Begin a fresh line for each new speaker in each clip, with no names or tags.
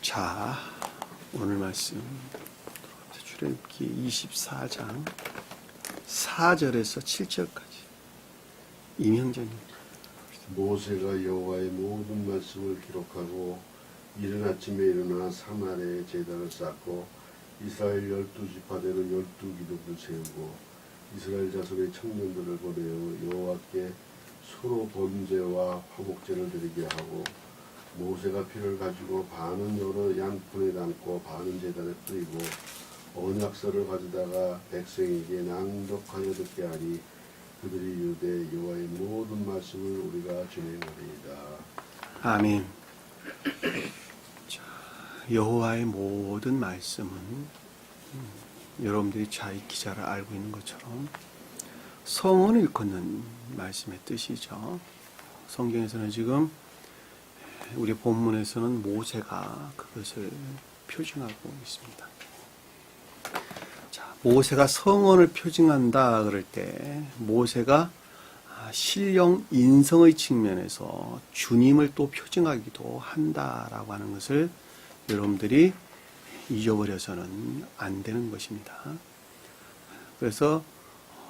자, 오늘 말씀 출애굽기 24장 4절에서 7절까지 임형전입니다.
모세가 여호와의 모든 말씀을 기록하고 이른 아침에 일어나 사마리아에 제단을 쌓고 이스라엘 12지파대로 12기둥을 세우고 이스라엘 자손의 청년들을 보내어 여호와께 서로 번제와 화목제를 드리게 하고 모세가 피를 가지고 반은 여러 양푼에 담고 반은 제단에 뿌리고 언약서를 가져다가 백성에게 낭독하여 듣게 하니 그들이 유대 여호와의 모든 말씀을 우리가 준행하리이다.
아멘. 자, 여호와의 모든 말씀은 여러분들이 잘 기자를 알고 있는 것처럼 성언을 일컫는 말씀의 뜻이죠. 성경에서는 지금 우리 본문에서는 모세가 그것을 표징하고 있습니다. 자, 모세가 성언을 표징한다 그럴 때 모세가 신령 인성의 측면에서 주님을 또 표징하기도 한다라고 하는 것을 여러분들이 잊어버려서는 안 되는 것입니다. 그래서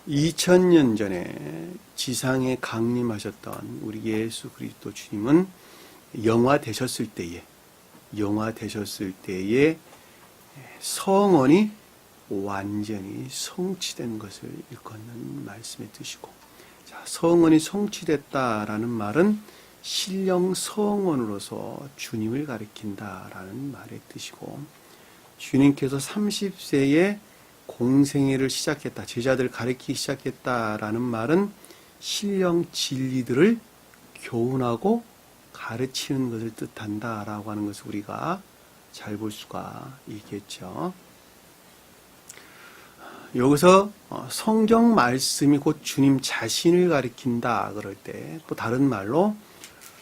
2000년 전에 지상에 강림하셨던 우리 예수 그리스도 주님은 영화 되셨을 때에 성언이 완전히 성취된 것을 일컫는 말씀의 뜻이고, 자, 성언이 성취됐다라는 말은 신령 성언으로서 주님을 가리킨다라는 말의 뜻이고, 주님께서 30세에 공생애를 시작했다, 제자들을 가리키기 시작했다라는 말은 신령 진리들을 교훈하고 가르치는 것을 뜻한다라고 하는 것을 우리가 잘 볼 수가 있겠죠. 여기서 성경 말씀이 곧 주님 자신을 가리킨다 그럴 때, 또 다른 말로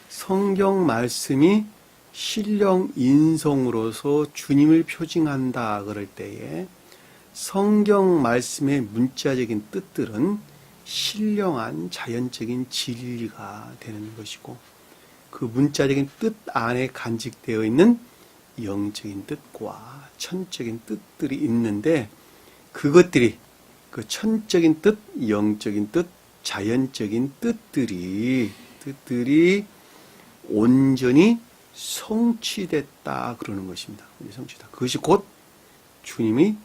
성경 말씀이 신령 인성으로서 주님을 표징한다 그럴 때에 성경 말씀의 문자적인 뜻들은 신령한 자연적인 진리가 되는 것이고, 그 문자적인 뜻 안에 간직되어 있는 영적인 뜻과 천적인 뜻들이 있는데, 그것들이, 그 천적인 뜻, 영적인 뜻, 자연적인 뜻들이 온전히 성취됐다 그러는 것입니다. 성취다. 그것이 곧 주님이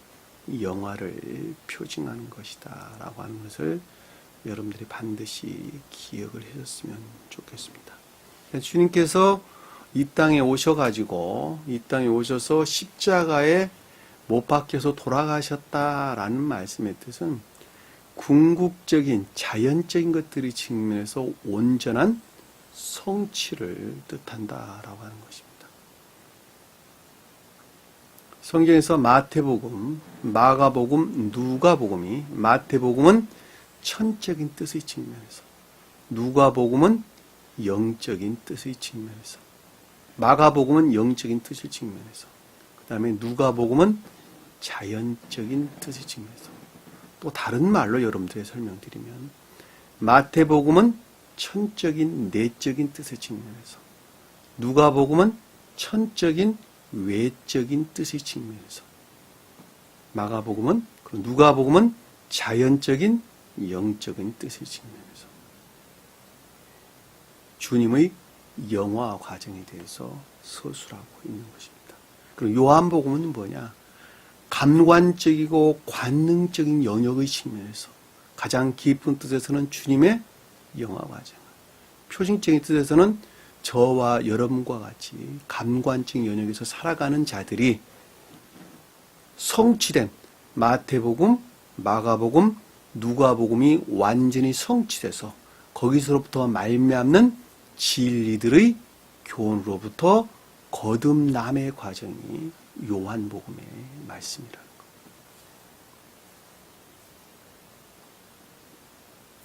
영화를 표징하는 것이다 라고 하는 것을 여러분들이 반드시 기억을 해줬으면 좋겠습니다. 주님께서 이 땅에 오셔가지고, 이 땅에 오셔서 십자가에 못 박혀서 돌아가셨다라는 말씀의 뜻은 궁극적인 자연적인 것들이 측면에서 온전한 성취를 뜻한다라고 하는 것입니다. 성경에서 마태복음, 마가복음, 누가복음이, 마태복음은 천적인 뜻의 측면에서, 누가복음은 영적인 뜻의 측면에서, 마가복음은 영적인 뜻의 측면에서, 그 다음에 누가복음은 자연적인 뜻의 측면에서, 또 다른 말로 여러분들에게 설명드리면 마태복음은 천적인 내적인 뜻의 측면에서, 누가복음은 천적인 외적인 뜻의 측면에서, 마가복음은, 누가복음은 자연적인 영적인 뜻의 측면에서 주님의 영화 과정에 대해서 서술하고 있는 것입니다. 그리고 요한복음은 뭐냐? 감관적이고 관능적인 영역의 측면에서 가장 깊은 뜻에서는 주님의 영화 과정, 표징적인 뜻에서는 저와 여러분과 같이 감관적인 영역에서 살아가는 자들이 성취된 마태복음, 마가복음, 누가복음이 완전히 성취돼서 거기서부터 말미암는 진리들의 교훈으로부터 거듭남의 과정이 요한복음의 말씀이라는 것.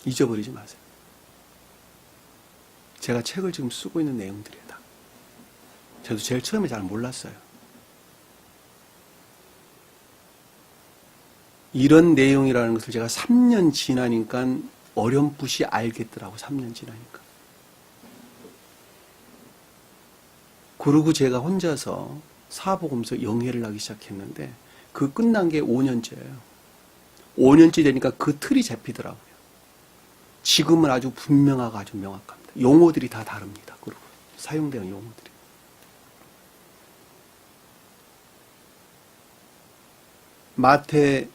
잊어버리지 마세요. 제가 책을 지금 쓰고 있는 내용들이다. 저도 제일 처음에 잘 몰랐어요. 이런 내용이라는 것을 제가 3년 지나니까 어렴풋이 알겠더라고. 3년 지나니까. 그리고 제가 혼자서 사복음서 영해를 하기 시작했는데 그 끝난 게 5년째예요. 5년째 되니까 그 틀이 잡히더라고요. 지금은 아주 분명하고 아주 명확합니다. 용어들이 다 다릅니다. 그리고 사용되는 용어들이. 마태,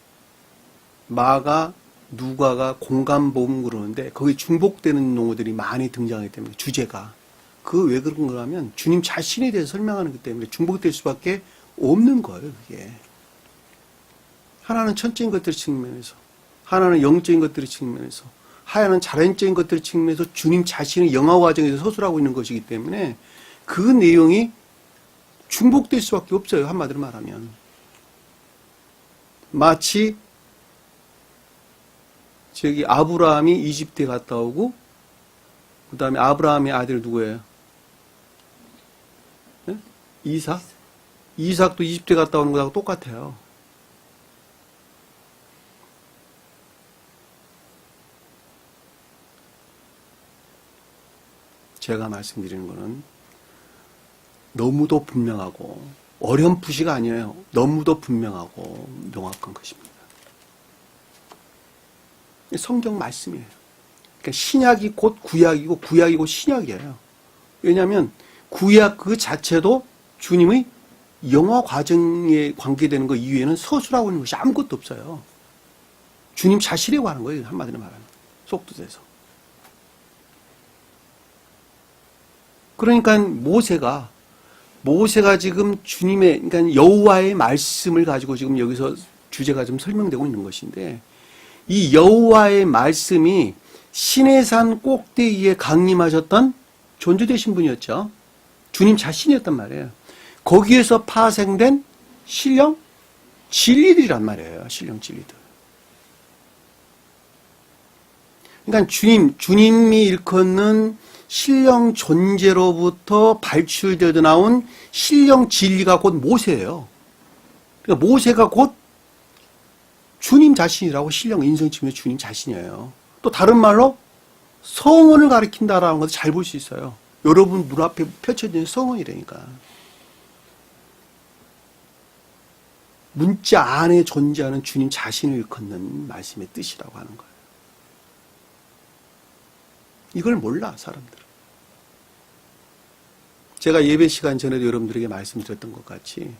마가, 누가가 공간복음 그러는데 거기 중복되는 용어들이 많이 등장하기 때문에 주제가 그 왜 그런 거냐면 주님 자신에 대해서 설명하는 것 때문에 중복될 수밖에 없는 거예요. 그게 하나는 천적인 것들 측면에서, 하나는 영적인 것들의 측면에서, 하나는 자연적인 것들의 측면에서 주님 자신의 영화 과정에서 서술하고 있는 것이기 때문에 그 내용이 중복될 수밖에 없어요. 한마디로 말하면 마치 저기 아브라함이 이집트에 갔다 오고 그 다음에 아브라함의 아들 누구예요? 네? 이삭? 이삭도 이집트에 갔다 오는 거하고 똑같아요. 제가 말씀드리는 거는 너무도 분명하고 어렴풋이가 아니에요. 너무도 분명하고 명확한 것입니다. 성경 말씀이에요. 그러니까 신약이 곧 구약이고 구약이 곧 신약이에요. 왜냐하면 구약 그 자체도 주님의 영화 과정에 관계되는 것 이외에는 서술하고 있는 것이 아무것도 없어요. 주님 자신에 관한 거예요. 한마디로 말하면. 속뜻에서. 그러니까 모세가 지금 주님의, 그러니까 여호와의 말씀을 가지고 지금 여기서 주제가 좀 설명되고 있는 것인데, 이 여호와의 말씀이 시내산 꼭대기에 강림하셨던 존재되신 분이었죠. 주님 자신이었단 말이에요. 거기에서 파생된 신령 진리들이란 말이에요. 신령 진리들. 그러니까 주님이 일컫는 신령 존재로부터 발출되어 나온 신령 진리가 곧 모세예요. 그러니까 모세가 곧 주님 자신이라고 신령 인성 측면의 주님 자신이에요. 또 다른 말로 성원을 가리킨다라는 것을 잘 볼 수 있어요. 여러분 문 앞에 펼쳐진 성원이라니까. 문자 안에 존재하는 주님 자신을 일컫는 말씀의 뜻이라고 하는 거예요. 이걸 몰라 사람들은. 제가 예배 시간 전에도 여러분들에게 말씀드렸던 것 같이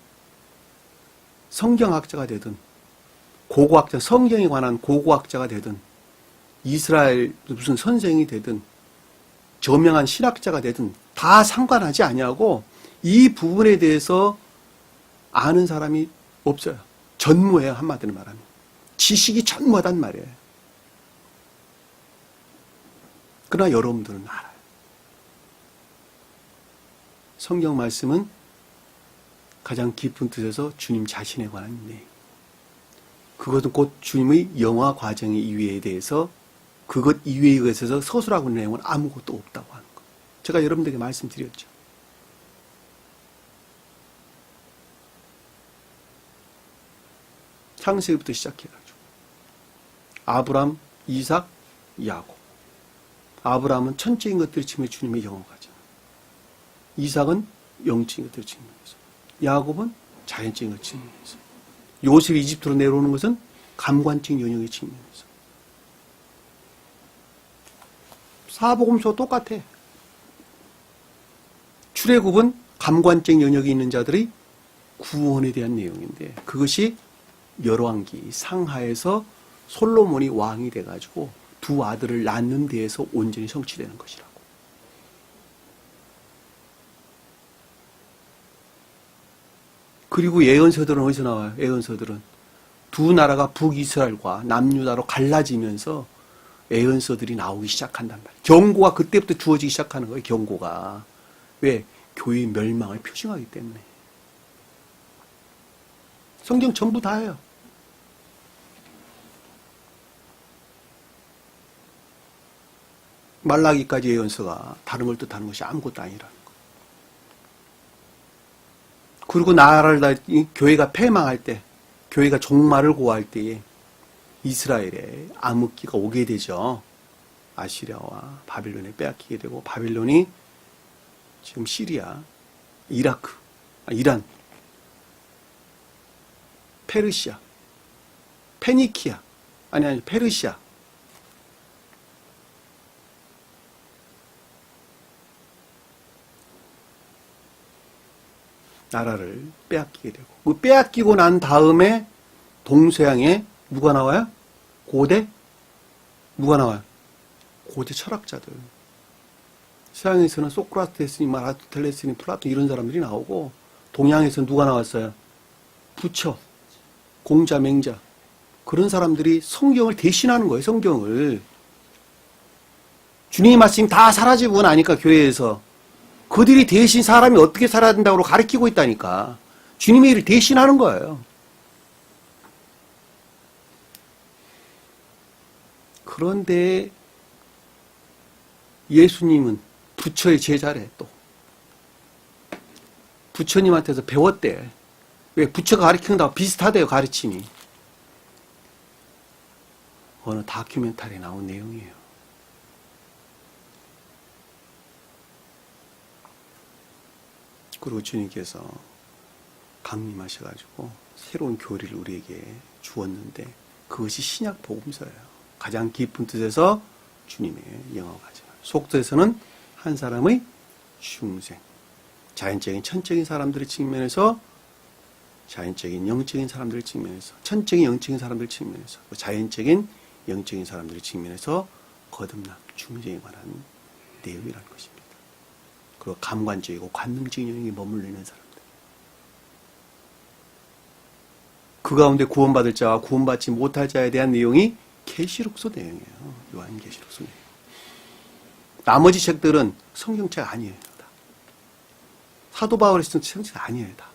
성경학자가 되든 고고학자, 성경에 관한 고고학자가 되든 이스라엘 무슨 선생이 되든 저명한 신학자가 되든 다 상관하지 아니하고 이 부분에 대해서 아는 사람이 없어요. 전무해요. 한마디로 말하면. 지식이 전무하단 말이에요. 그러나 여러분들은 알아요. 성경 말씀은 가장 깊은 뜻에서 주님 자신에 관한 내용. 그것은 곧 주님의 영화 과정의 이외에 대해서 그것 이외의 것에서 서술하고 있는 내용은 아무것도 없다고 하는 것. 제가 여러분들에게 말씀드렸죠. 창세기부터 시작해가지고 아브람, 이삭, 야곱. 아브람은 천적인 것들을 측면에 주님의 영화 과정. 이삭은 영적인 것들을 측면에서. 야곱은 자연적인 것을 측면에서. 요셉이 이집트로 내려오는 것은 감관적 영역의 측면에서. 사복음서와 똑같아. 출애굽은 감관적 영역이 있는 자들의 구원에 대한 내용인데 그것이 열왕기 상하에서 솔로몬이 왕이 돼가지고 두 아들을 낳는 데에서 온전히 성취되는 것이라고. 그리고 예언서들은 어디서 나와요? 예언서들은 두 나라가 북이스라엘과 남유다로 갈라지면서 예언서들이 나오기 시작한단 말이에요. 경고가 그때부터 주어지기 시작하는 거예요. 경고가. 왜? 교회의 멸망을 표징하기 때문에. 성경 전부 다예요. 말라기까지 예언서가 다른 걸 뜻하는 것이 아무것도 아니라는 거. 그리고 나라를 교회가 패망할 때, 교회가 종말을 고할 때에 이스라엘에 암흑기가 오게 되죠. 아시리아와 바빌론에 빼앗기게 되고 바빌론이 지금 시리아, 이란 페르시아, 페니키아, 아니, 페르시아. 나라를 빼앗기게 되고, 그 빼앗기고 난 다음에 동서양에 누가 나와요? 고대? 누가 나와요? 고대 철학자들. 서양에서는 소크라테스니, 아리스토텔레스니, 플라톤 이런 사람들이 나오고, 동양에서는 누가 나왔어요? 부처, 공자, 맹자. 그런 사람들이 성경을 대신하는 거예요, 성경을. 주님의 말씀이 다 사라지고 나니까, 교회에서. 그들이 대신 사람이 어떻게 살아야 된다고 가르치고 있다니까. 주님의 일을 대신하는 거예요. 그런데 예수님은 부처의 제자래, 또. 부처님한테서 배웠대. 왜? 부처가 가르치는 거하고 비슷하대요, 가르침이. 어느 다큐멘터리에 나온 내용이에요. 그리고 주님께서 강림하셔가지고 새로운 교리를 우리에게 주었는데 그것이 신약 복음서예요. 가장 깊은 뜻에서 주님의 영화가죠. 속뜻에서는 한 사람의 중생. 자연적인 천적인 사람들의 측면에서, 자연적인 영적인 사람들의 측면에서, 천적인 영적인 사람들의 측면에서, 자연적인 영적인 사람들의 측면에서 거듭난 중생에 관한 내용이라는 것입니다. 그리고 감관적이고 관능적인 영역에 머물러 있는 사람들. 그 가운데 구원받을 자와 구원받지 못할 자에 대한 내용이 계시록서 내용이에요. 요한계시록서 내용. 나머지 책들은 성경책 아니에요. 다. 사도 바울이 쓴 성경책 아니에요. 다.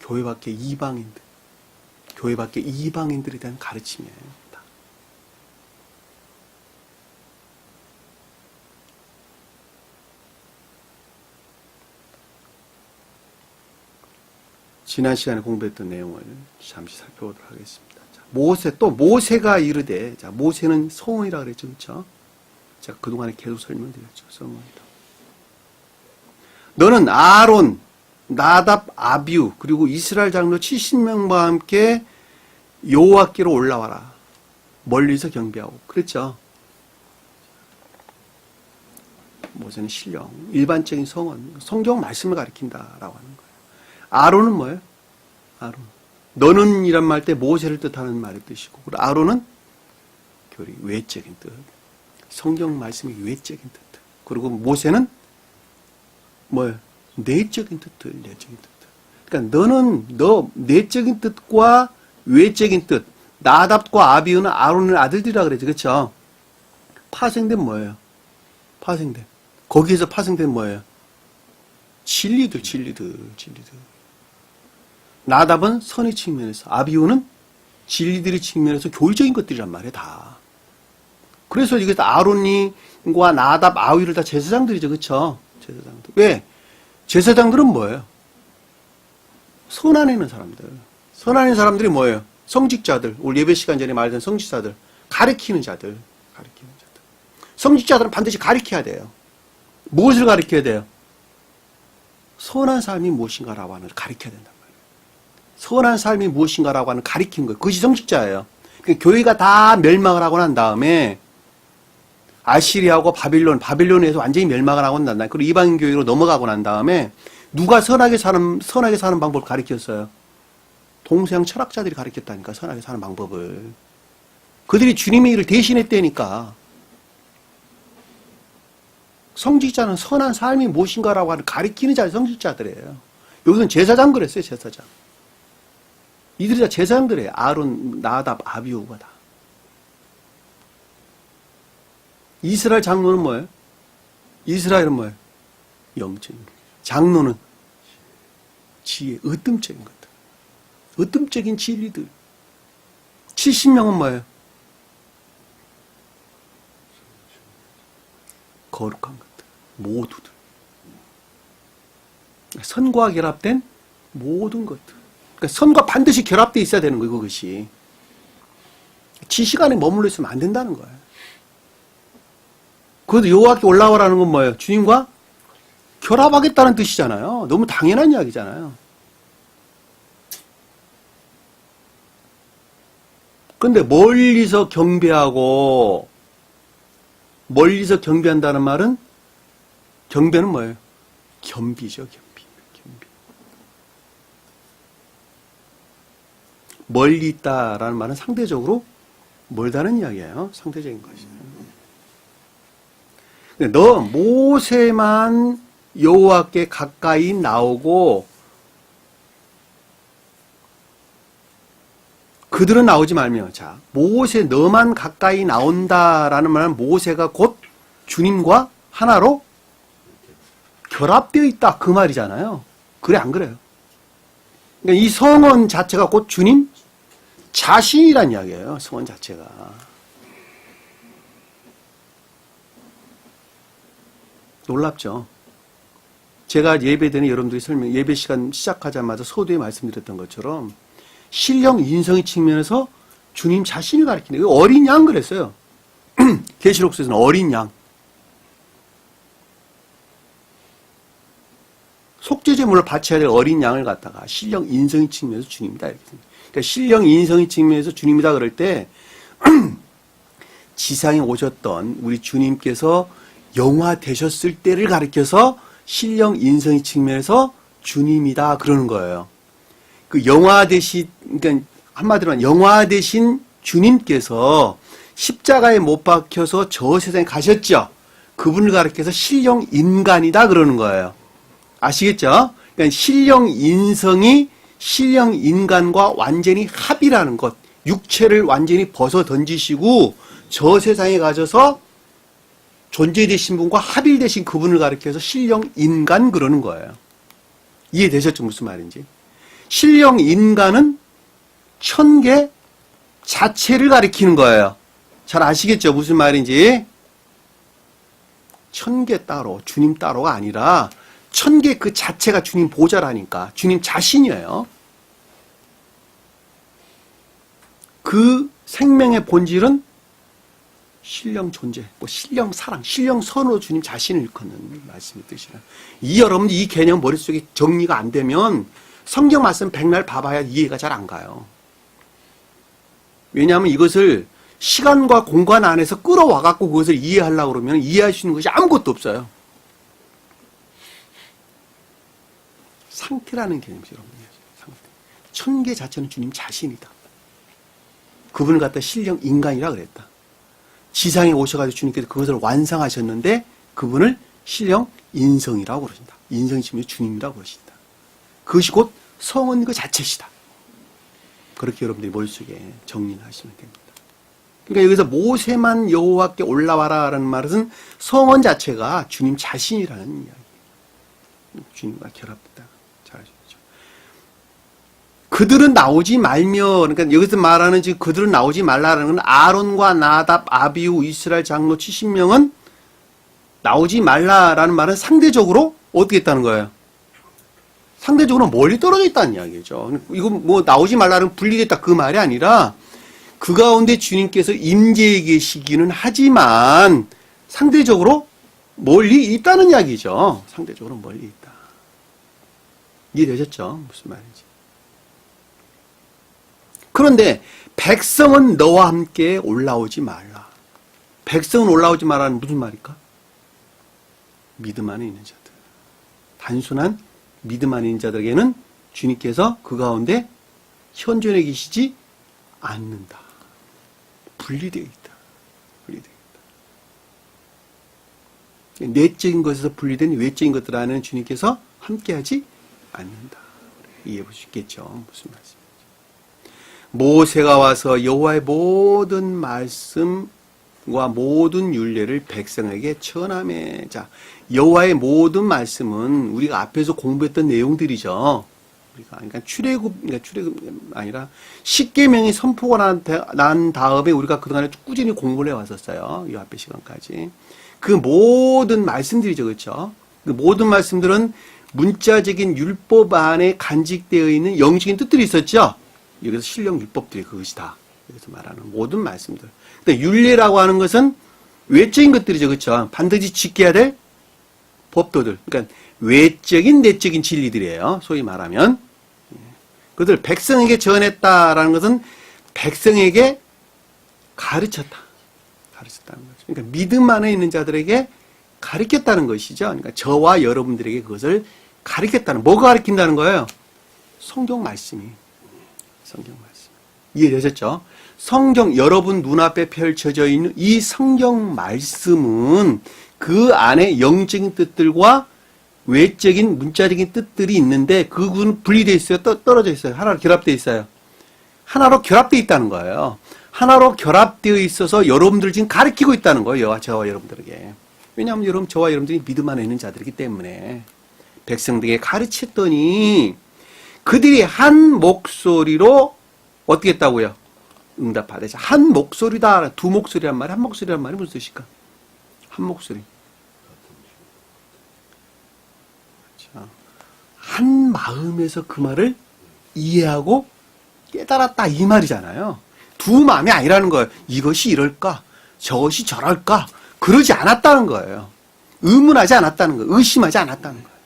교회 밖에 이방인들, 교회 밖에 이방인들에 대한 가르침이에요. 다. 지난 시간에 공부했던 내용을 잠시 살펴보도록 하겠습니다. 자, 모세가 이르되, 자, 모세는 성원이라 그랬죠, 그렇죠? 제가 그동안에 계속 설명드렸죠, 성원이다. 너는 아론, 나답, 아비우, 그리고 이스라엘 장로 70명과 함께 여호와께로 올라와라. 멀리서 경배하고, 그랬죠? 모세는 신령, 일반적인 성원, 성경 말씀을 가리킨다라고 하는 거예요. 아론은 뭐예요? 아론. 너는 이란 말 때 모세를 뜻하는 말의 뜻이고, 그리고 아론은 교리, 외적인 뜻. 성경 말씀의 외적인 뜻. 그리고 모세는 뭐예요? 내적인 뜻들, 내적인 뜻. 그러니까 너 내적인 뜻과 외적인 뜻. 나답과 아비우는 아론의 아들들이라 그러죠, 그렇죠? 파생된 뭐예요? 파생된. 거기에서 파생된 뭐예요? 진리들. 나답은 선의 측면에서, 아비우는 진리들의 측면에서 교리적인 것들이란 말이에요, 다. 그래서 이게 아론과 나답, 아비우를 다 제사장들이죠, 그쵸? 제사장들. 왜? 제사장들은 뭐예요? 선안에 있는 사람들. 선안에 있는 사람들이 뭐예요? 성직자들. 오늘 예배 시간 전에 말했던 성직자들. 가르치는 자들. 성직자들은 반드시 가르쳐야 돼요. 무엇을 가르쳐야 돼요? 선한 삶이 무엇인가라고 하는 걸 가르쳐야 된단 말이에요. 선한 삶이 무엇인가라고 하는 가르치는 거예요. 그것이 성직자예요. 그러니까 교회가 다 멸망을 하고 난 다음에 아시리아하고 바빌론에서 완전히 멸망을 하고 난 다음에, 그리고 이방인 교회로 넘어가고 난 다음에 누가 선하게 사는 방법을 가르쳤어요? 동서양 철학자들이 가르쳤다니까, 선하게 사는 방법을. 그들이 주님의 일을 대신했다니까. 성직자는 선한 삶이 무엇인가라고 하는 가리키는 자들이 성직자들이에요. 여기서는 제사장 그랬어요, 제사장. 이들이 다 제사장들이에요. 아론, 나답, 아비우가 다. 이스라엘 장로는 뭐예요? 이스라엘은 뭐예요? 영적인. 장로는 지혜, 으뜸적인 것들. 으뜸적인 진리들. 70명은 뭐예요? 거룩한 것들. 모두들. 선과 결합된 모든 것들. 그러니까 선과 반드시 결합되어 있어야 되는 거예요, 그것이. 지식 안에 머물러 있으면 안 된다는 거예요. 그래도 여호와께 올라오라는 건 뭐예요? 주님과 결합하겠다는 뜻이잖아요. 너무 당연한 이야기잖아요. 근데 멀리서 경배하고, 멀리서 경배한다는 말은, 경배는 뭐예요? 겸비죠, 겸비. 겸비. 멀리 있다라는 말은 상대적으로 멀다는 이야기예요. 상대적인 것이에요. 근데 너 모세만 여호와께 가까이 나오고 그들은 나오지 말며, 자, 모세 너만 가까이 나온다라는 말은 모세가 곧 주님과 하나로 결합되어 있다 그 말이잖아요. 그래 안 그래요? 그러니까 이 성원 자체가 곧 주님 자신이란 이야기예요. 성원 자체가. 놀랍죠? 제가 예배 때는 여러분들이 예배 시간 시작하자마자 서두에 말씀드렸던 것처럼 신령 인성의 측면에서 주님 자신을 가리키는 어린 양 그랬어요. 계시록서에서는 어린 양. 속죄제물을 바쳐야 될 어린 양을 갖다가 신령 인성의 측면에서 주님이다 이렇게 생각해요. 그러니까 신령 인성의 측면에서 주님이다 그럴 때 지상에 오셨던 우리 주님께서 영화 되셨을 때를 가리켜서 신령 인성의 측면에서 주님이다 그러는 거예요. 그 영화 되신, 그러니까 한마디로 하면 영화 되신 주님께서 십자가에 못 박혀서 저 세상에 가셨죠. 그분을 가리켜서 신령 인간이다 그러는 거예요. 아시겠죠? 그러니까 신령 인성이 신령 인간과 완전히 합이라는 것, 육체를 완전히 벗어 던지시고 저 세상에 가셔서 존재되신 분과 합일되신 그분을 가리켜서 신령 인간 그러는 거예요. 이해되셨죠? 무슨 말인지. 신령 인간은 천계 자체를 가리키는 거예요. 잘 아시겠죠? 무슨 말인지. 천계 따로, 주님 따로가 아니라 천계 그 자체가 주님 보좌라니까. 주님 자신이에요. 그 생명의 본질은 신령 존재, 신령 사랑, 신령 선으로 주님 자신을 일컫는 말씀의 뜻이라. 여러분들 이 개념 머릿속에 정리가 안 되면 성경 말씀 백날 봐봐야 이해가 잘 안 가요. 왜냐하면 이것을 시간과 공간 안에서 끌어와갖고 그것을 이해하려고 그러면 이해할 수 있는 것이 아무것도 없어요. 상태라는 개념이죠, 여러분. 상태. 천계 자체는 주님 자신이다. 그분을 갖다 신령 인간이라 그랬다. 지상에 오셔가지고 주님께서 그것을 완성하셨는데 그분을 신령 인성이라고 그러신다. 인성이 지금 주님이라고 그러신다. 그것이 곧 성은 그 자체시다. 그렇게 여러분들이 머릿속에 정리를 하시면 됩니다. 그러니까 여기서 모세만 여호와께 올라와라라는 말은 성원 자체가 주님 자신이라는 이야기. 주님과 결합됐다. 잘 아시죠? 그들은 나오지 말며, 그러니까 여기서 말하는 지금 그들은 나오지 말라라는 건 아론과 나답, 아비후, 이스라엘 장로 70명은 나오지 말라라는 말은 상대적으로 어떻게 했다는 거예요? 상대적으로 멀리 떨어져 있다는 이야기죠. 이거 뭐 나오지 말라는 분리됐다 그 말이 아니라 그 가운데 주님께서 임재해 계시기는 하지만 상대적으로 멀리 있다는 이야기죠. 상대적으로 멀리 있다. 이해되셨죠? 무슨 말인지. 그런데 백성은 너와 함께 올라오지 말라. 백성은 올라오지 말라는 무슨 말일까? 믿음 안에 있는 자들. 단순한 믿음 안에 있는 자들에게는 주님께서 그 가운데 현존해 계시지 않는다. 분리되어 있다. 분리되어 있다. 내적인 것에서 분리된 외적인 것들 안에는 주님께서 함께하지 않는다. 이해해 볼 수 있겠죠. 무슨 말씀인지. 모세가 와서 여호와의 모든 말씀과 모든 율례를 백성에게 전하매. 자, 여호와의 모든 말씀은 우리가 앞에서 공부했던 내용들이죠. 그러니까 출애굽 아니라 십계명이 선포가 난 다음에 우리가 그동안에 꾸준히 공부를 해왔었어요. 이 앞에 시간까지. 그 모든 말씀들이죠. 그렇죠? 그 모든 말씀들은 문자적인 율법 안에 간직되어 있는 영적인 뜻들이 있었죠. 여기서 신령 율법들이 그것이다. 여기서 말하는 모든 말씀들. 근데 율례라고 하는 것은 외적인 것들이죠. 그렇죠? 반드시 지켜야 될 법도들. 그러니까 외적인 내적인 진리들이에요. 소위 말하면. 그들 백성에게 전했다라는 것은 백성에게 가르쳤다. 가르쳤다는 거죠. 그러니까 믿음 안에 있는 자들에게 가르쳤다는 것이죠. 그러니까 저와 여러분들에게 그것을 가르쳤다는, 뭐가 가르친다는 거예요? 성경 말씀이. 성경 말씀. 이해되셨죠? 성경, 여러분 눈앞에 펼쳐져 있는 이 성경 말씀은 그 안에 영적인 뜻들과 외적인 문자적인 뜻들이 있는데 그건 분리되어 있어요? 떨어져 있어요? 하나로 결합되어 있어요? 하나로 결합되어 있다는 거예요. 하나로 결합되어 있어서 여러분들 지금 가르치고 있다는 거예요. 저와 여러분들에게. 왜냐하면 여러분, 저와 여러분들이 믿음 안에 있는 자들이기 때문에 백성들에게 가르쳤더니 그들이 한 목소리로 어떻게 했다고요? 응답하되. 한 목소리다. 두 목소리란 말이, 한 목소리란 말이 무슨 뜻일까? 한 목소리. 그렇죠. 한 마음에서 그 말을 이해하고 깨달았다 이 말이잖아요. 두 마음이 아니라는 거예요. 이것이 이럴까? 저것이 저럴까? 그러지 않았다는 거예요. 의문하지 않았다는 거예요. 의심하지 않았다는 거예요.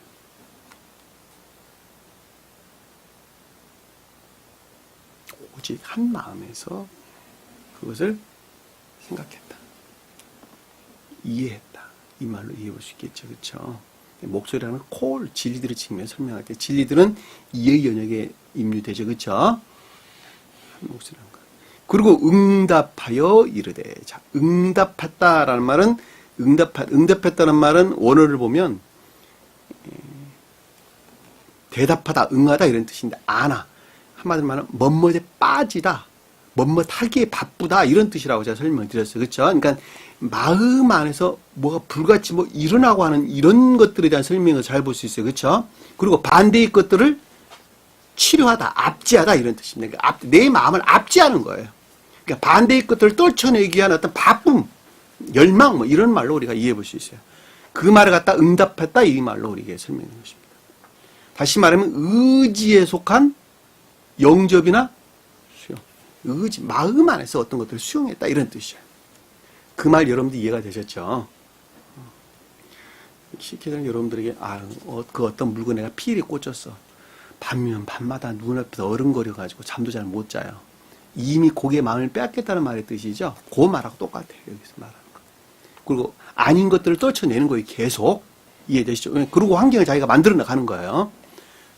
오직 한 마음에서 그것을 생각했다. 이해했다. 이 말로 이해해 볼 수 있겠죠. 그렇죠? 목소리라는 콜, 진리들의 측면에 설명할 때 진리들은 이해 영역에 입류되죠. 그렇죠? 한 목소리라는 거. 그리고 응답하여 이르되. 자, 응답했다라는 말은 응답했다는 말은 원어를 보면 대답하다, 응하다 이런 뜻인데 아나. 한마디로 말하면 뭐뭐에 빠지다, 뭐뭐하기에 바쁘다 이런 뜻이라고 제가 설명드렸어요. 그렇죠? 그러니까 마음 안에서 뭐가 불같이 뭐 일어나고 하는 이런 것들에 대한 설명을 잘 볼 수 있어요. 그렇죠? 그리고 반대의 것들을 치료하다, 압제하다 이런 뜻입니다. 그러니까 내 마음을 압제하는 거예요. 그러니까 반대의 것들을 떨쳐내기 위한 어떤 바쁨, 열망 뭐 이런 말로 우리가 이해해 볼 수 있어요. 그 말을 갖다 응답했다 이 말로 우리에게 설명해 것입니다. 다시 말하면 의지에 속한 영접이나 수용, 의지, 마음 안에서 어떤 것들을 수용했다 이런 뜻이에요. 그 말 여러분들 이해가 되셨죠? 쉽게 되면 여러분들에게 그 어떤 물건에 내가 필이 꽂혔어. 밤이면 밤마다 눈앞에서 어른거려가지고 잠도 잘 못 자요. 이미 고기의 마음을 빼앗겠다는 말의 뜻이죠. 그 말하고 똑같아요. 여기서 말하는 거. 그리고 아닌 것들을 떨쳐내는 거예요. 계속. 이해되시죠? 그리고 환경을 자기가 만들어 나가는 거예요.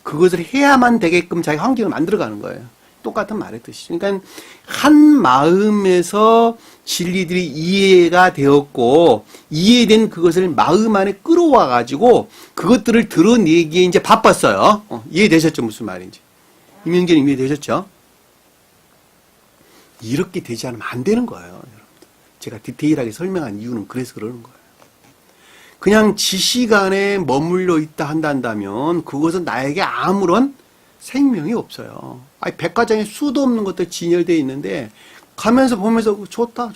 그것을 해야만 되게끔 자기 환경을 만들어가는 거예요. 똑같은 말의 뜻이죠. 그러니까 한 마음에서 진리들이 이해가 되었고 이해된 그것을 마음 안에 끌어와 가지고 그것들을 드러내기에 이제 바빴어요. 이해되셨죠? 무슨 말인지. 이명재님 이해되셨죠? 이렇게 되지 않으면 안 되는 거예요. 여러분들. 제가 디테일하게 설명한 이유는 그래서 그러는 거예요. 그냥 지식 안에 머물러 있다 한다면 그것은 나에게 아무런 생명이 없어요. 백과장에 수도 없는 것들 진열되어 있는데 가면서 보면서 좋다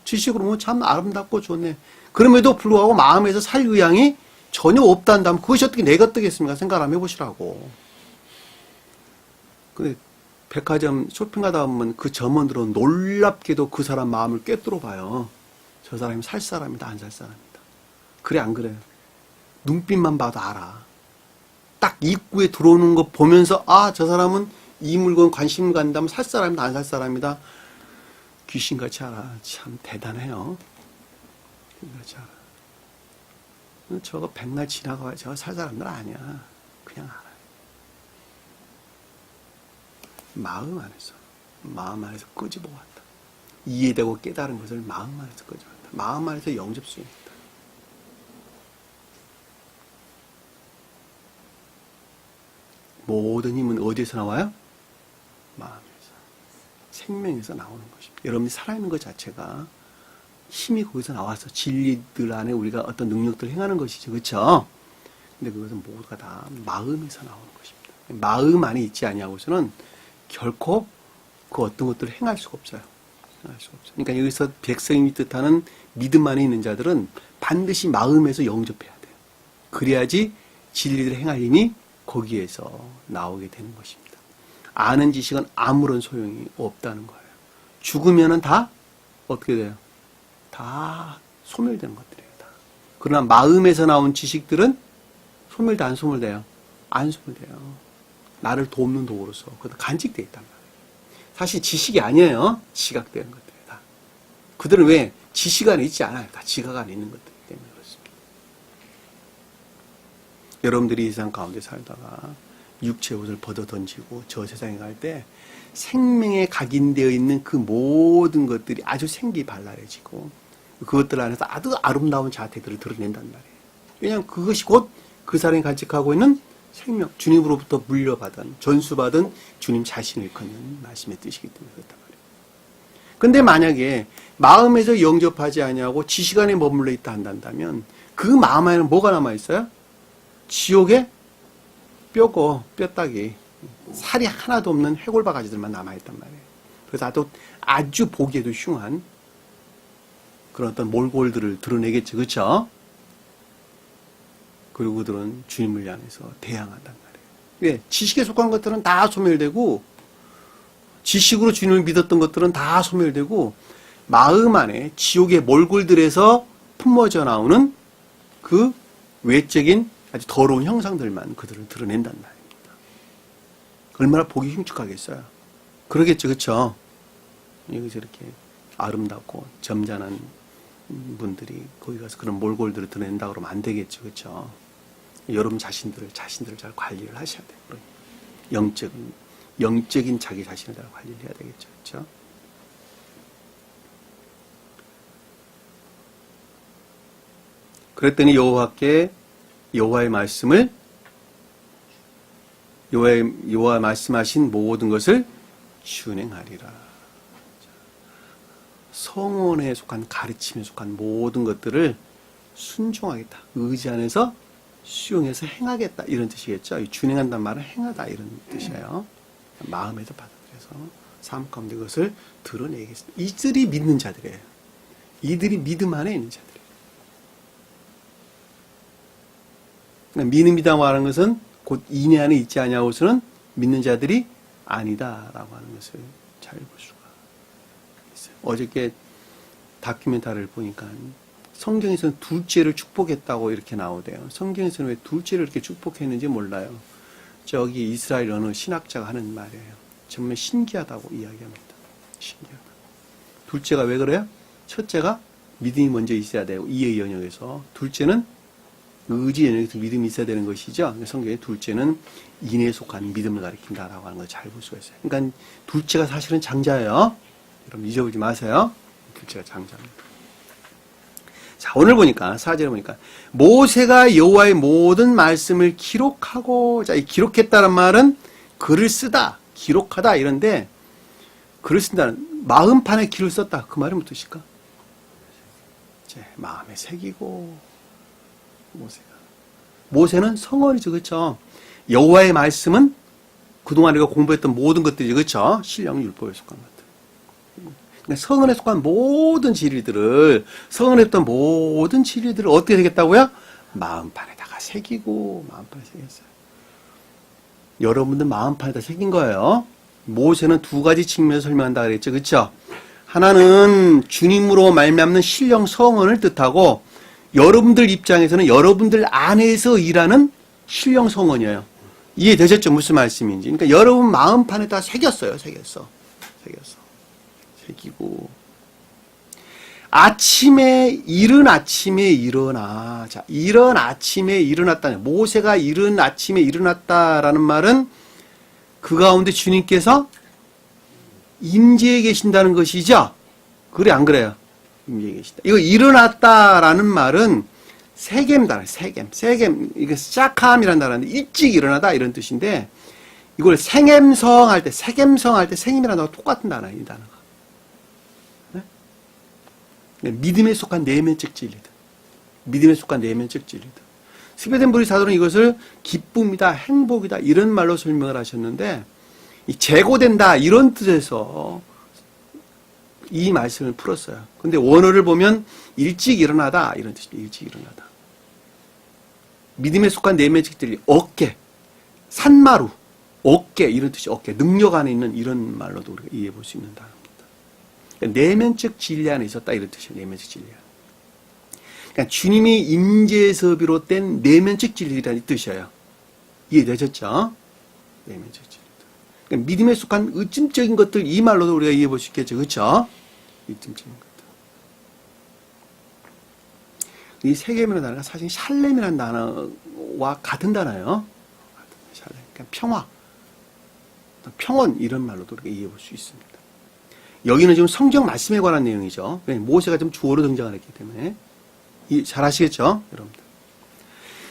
지식으로 보면 참 아름답고 좋네. 그럼에도 불구하고 마음에서 살 의향이 전혀 없다 한다면 그것이 어떻게 내가 뜨겠습니까? 생각을 한번 해보시라고. 근데 백화점 쇼핑 가다 보면 그 점원들은 놀랍게도 그 사람 마음을 꿰뚫어 봐요. 저 사람이 살 사람이다 안 살 사람이다. 그래 안 그래요? 눈빛만 봐도 알아. 딱 입구에 들어오는 거 보면서 저 사람은 이 물건 관심을 갖는다면 살 사람이다 안 살 사람이다. 귀신같이 알아. 참 대단해요. 귀신같이 알아. 저거 백날 지나가야 저거 살 사람들 아니야. 그냥 알아요. 마음 안에서 끄집어 왔다. 이해되고 깨달은 것을 마음 안에서 끄집어 왔다. 마음 안에서 영접 수행했다. 모든 힘은 어디에서 나와요? 마음에서. 생명에서 나오는 것입니다. 여러분이 살아있는 것 자체가 힘이 거기서 나와서 진리들 안에 우리가 어떤 능력들을 행하는 것이죠. 그렇죠? 근데 그것은 모두가 다 마음에서 나오는 것입니다. 마음 안에 있지 아니하고서는 결코 그 어떤 것들을 행할 수가 없어요. 행할 수가 없어요. 그러니까 여기서 백성이 뜻하는 믿음 안에 있는 자들은 반드시 마음에서 영접해야 돼요. 그래야지 진리를 행할 힘이 거기에서 나오게 되는 것입니다. 아는 지식은 아무런 소용이 없다는 거예요. 죽으면은 다 어떻게 돼요? 다 소멸되는 것들이에요. 다. 그러나 마음에서 나온 지식들은 소멸돼 안 소멸돼요? 안 소멸돼요. 나를 돕는 도구로서 그것도 간직되어 있단 말이에요. 사실 지식이 아니에요. 지각되는 것들이다. 그들은 왜? 지식 안에 있지 않아요. 다 지각 안에 있는 것들 때문에 그렇습니다. 여러분들이 이 세상 가운데 살다가 육체의 옷을 벗어 던지고 저 세상에 갈 때 생명에 각인되어 있는 그 모든 것들이 아주 생기발랄해지고 그것들 안에서 아주 아름다운 자태들을 드러낸단 말이에요. 왜냐하면 그것이 곧 그 사람이 간직하고 있는 생명, 주님으로부터 물려받은, 전수받은 주님 자신을 일컫는 말씀의 뜻이기 때문에 그렇단 말이에요. 근데 만약에 마음에서 영접하지 아니하고 지식 안에 머물러 있다 한다면 그 마음 안에는 뭐가 남아있어요? 지옥의 뼈고 뼈다귀, 살이 하나도 없는 해골바가지들만 남아있단 말이에요. 그래서 아주 보기에도 흉한 그런 어떤 몰골들을 드러내겠죠. 그렇죠? 그리고 그들은 주님을 향해서 대항한단 말이에요. 왜? 지식에 속한 것들은 다 소멸되고 지식으로 주님을 믿었던 것들은 다 소멸되고 마음 안에 지옥의 몰골들에서 품어져 나오는 그 외적인 아주 더러운 형상들만 그들을 드러낸단 말입니다. 얼마나 보기 흉측하겠어요. 그러겠죠. 그렇죠? 여기서 이렇게 아름답고 점잖은 분들이 거기 가서 그런 몰골들을 드러낸다 그러면 안 되겠죠. 그렇죠? 여러분 자신들을 잘 관리를 하셔야 돼요. 영적인 자기 자신을 잘 관리를 해야 되겠죠. 그렇죠? 그랬더니 여호와의 말씀을 여호와 말씀하신 모든 것을 준행하리라. 성원에 속한 가르침에 속한 모든 것들을 순종하겠다. 의지 안에서 수용해서 행하겠다. 이런 뜻이겠죠. 준행한다는 말은 행하다. 이런 뜻이에요. 마음에서 받아들여서 삶 가운데 그것을 드러내겠습니다. 이들이 믿는 자들이에요. 이들이 믿음 안에 있는 자들이에요. 그러니까 믿음이다 말하는 것은 곧 인내 안에 있지 아니하고서는 믿는 자들이 아니다라고 하는 것을 잘 볼 수가 있어요. 어저께 다큐멘터리를 보니까 성경에서는 둘째를 축복했다고 이렇게 나오대요. 성경에서는 왜 둘째를 이렇게 축복했는지 몰라요. 저기 이스라엘 어느 신학자가 하는 말이에요. 정말 신기하다고 이야기합니다. 신기하다. 둘째가 왜 그래요? 첫째가 믿음이 먼저 있어야 되고 이해 영역에서, 둘째는 의지 영역에서 믿음이 있어야 되는 것이죠. 성경의 둘째는 인에 속한 믿음을 가리킨다라고 하는 걸 잘 볼 수가 있어요. 그러니까 둘째가 사실은 장자예요. 여러분 잊어버리지 마세요. 둘째가 장자입니다. 자, 오늘 보니까, 4절에 보니까, 모세가 여호와의 모든 말씀을 기록하고, 자, 이 기록했다는 말은 글을 쓰다, 기록하다, 이런데, 글을 쓴다는, 마음판에 글을 썼다. 그 말은 무슨 뜻일까? 이제, 마음에 새기고, 모세는 성언이죠. 그렇죠? 여호와의 말씀은 그동안 우리가 공부했던 모든 것들이죠. 그렇죠? 신령 율법에 속한 것들. 그러니까 성언에 속한 모든 진리들을, 성언에 속한 모든 진리들을 어떻게 되겠다고요? 마음판에다가 새기고, 마음판에 새겼어요. 여러분들 마음판에다 새긴 거예요. 모세는 두 가지 측면에서 설명한다 그랬죠. 그렇죠? 하나는 주님으로 말미암는 신령 성언을 뜻하고, 여러분들 입장에서는 여러분들 안에서 일하는 신령 성언이에요. 이해되셨죠? 무슨 말씀인지. 그러니까 여러분 마음판에다 새겼어요. 새겼어. 새기고. 이른 아침에 일어나. 자, 이른 아침에 일어났다. 모세가 이른 아침에 일어났다라는 말은 그 가운데 주님께서 임재해 계신다는 것이죠. 그래, 안 그래요? 임재해 계신다. 이거 일어났다라는 말은 세겜다. 세겜. 이게 시작함이라는 단어인데 일찍 일어나다 이런 뜻인데, 이걸 세겜성 할 때 생임이라는 단어가 똑같은 단어예요. 이 단어가. 믿음에 속한 내면적 진리다. 스베덴 브리 사도는 이것을 기쁨이다, 행복이다 이런 말로 설명을 하셨는데, 이 재고된다 이런 뜻에서 이 말씀을 풀었어요. 근데 원어를 보면 일찍 일어나다 이런 뜻입니다. 일찍 일어나다. 믿음에 속한 내면적 진리, 어깨, 산마루, 어깨 이런 뜻이 어깨, 능력 안에 있는 이런 말로도 우리가 이해해 볼 수 있는 단어입니다. 그러니까 내면적 진리 안에 있었다 이런 뜻이에요. 내면적 진리 안에. 그러니까 주님이 임재에서 비롯된 내면적 진리라는 뜻이에요. 이해되셨죠? 내면적 진리. 그러니까 믿음에 속한 의심적인 것들 이 말로도 우리가 이해해 볼 수 있겠죠. 그렇죠? 의심적인 것들. 이 세겜이라는 단어가 사실 샬렘이라는 단어와 같은 단어예요. 샬렘. 그러니까 평화, 평온 이런 말로도 우리가 이해해 볼 수 있습니다. 여기는 지금 성경 말씀에 관한 내용이죠. 모세가 좀 주어로 등장을 했기 때문에 잘 아시겠죠, 여러분들.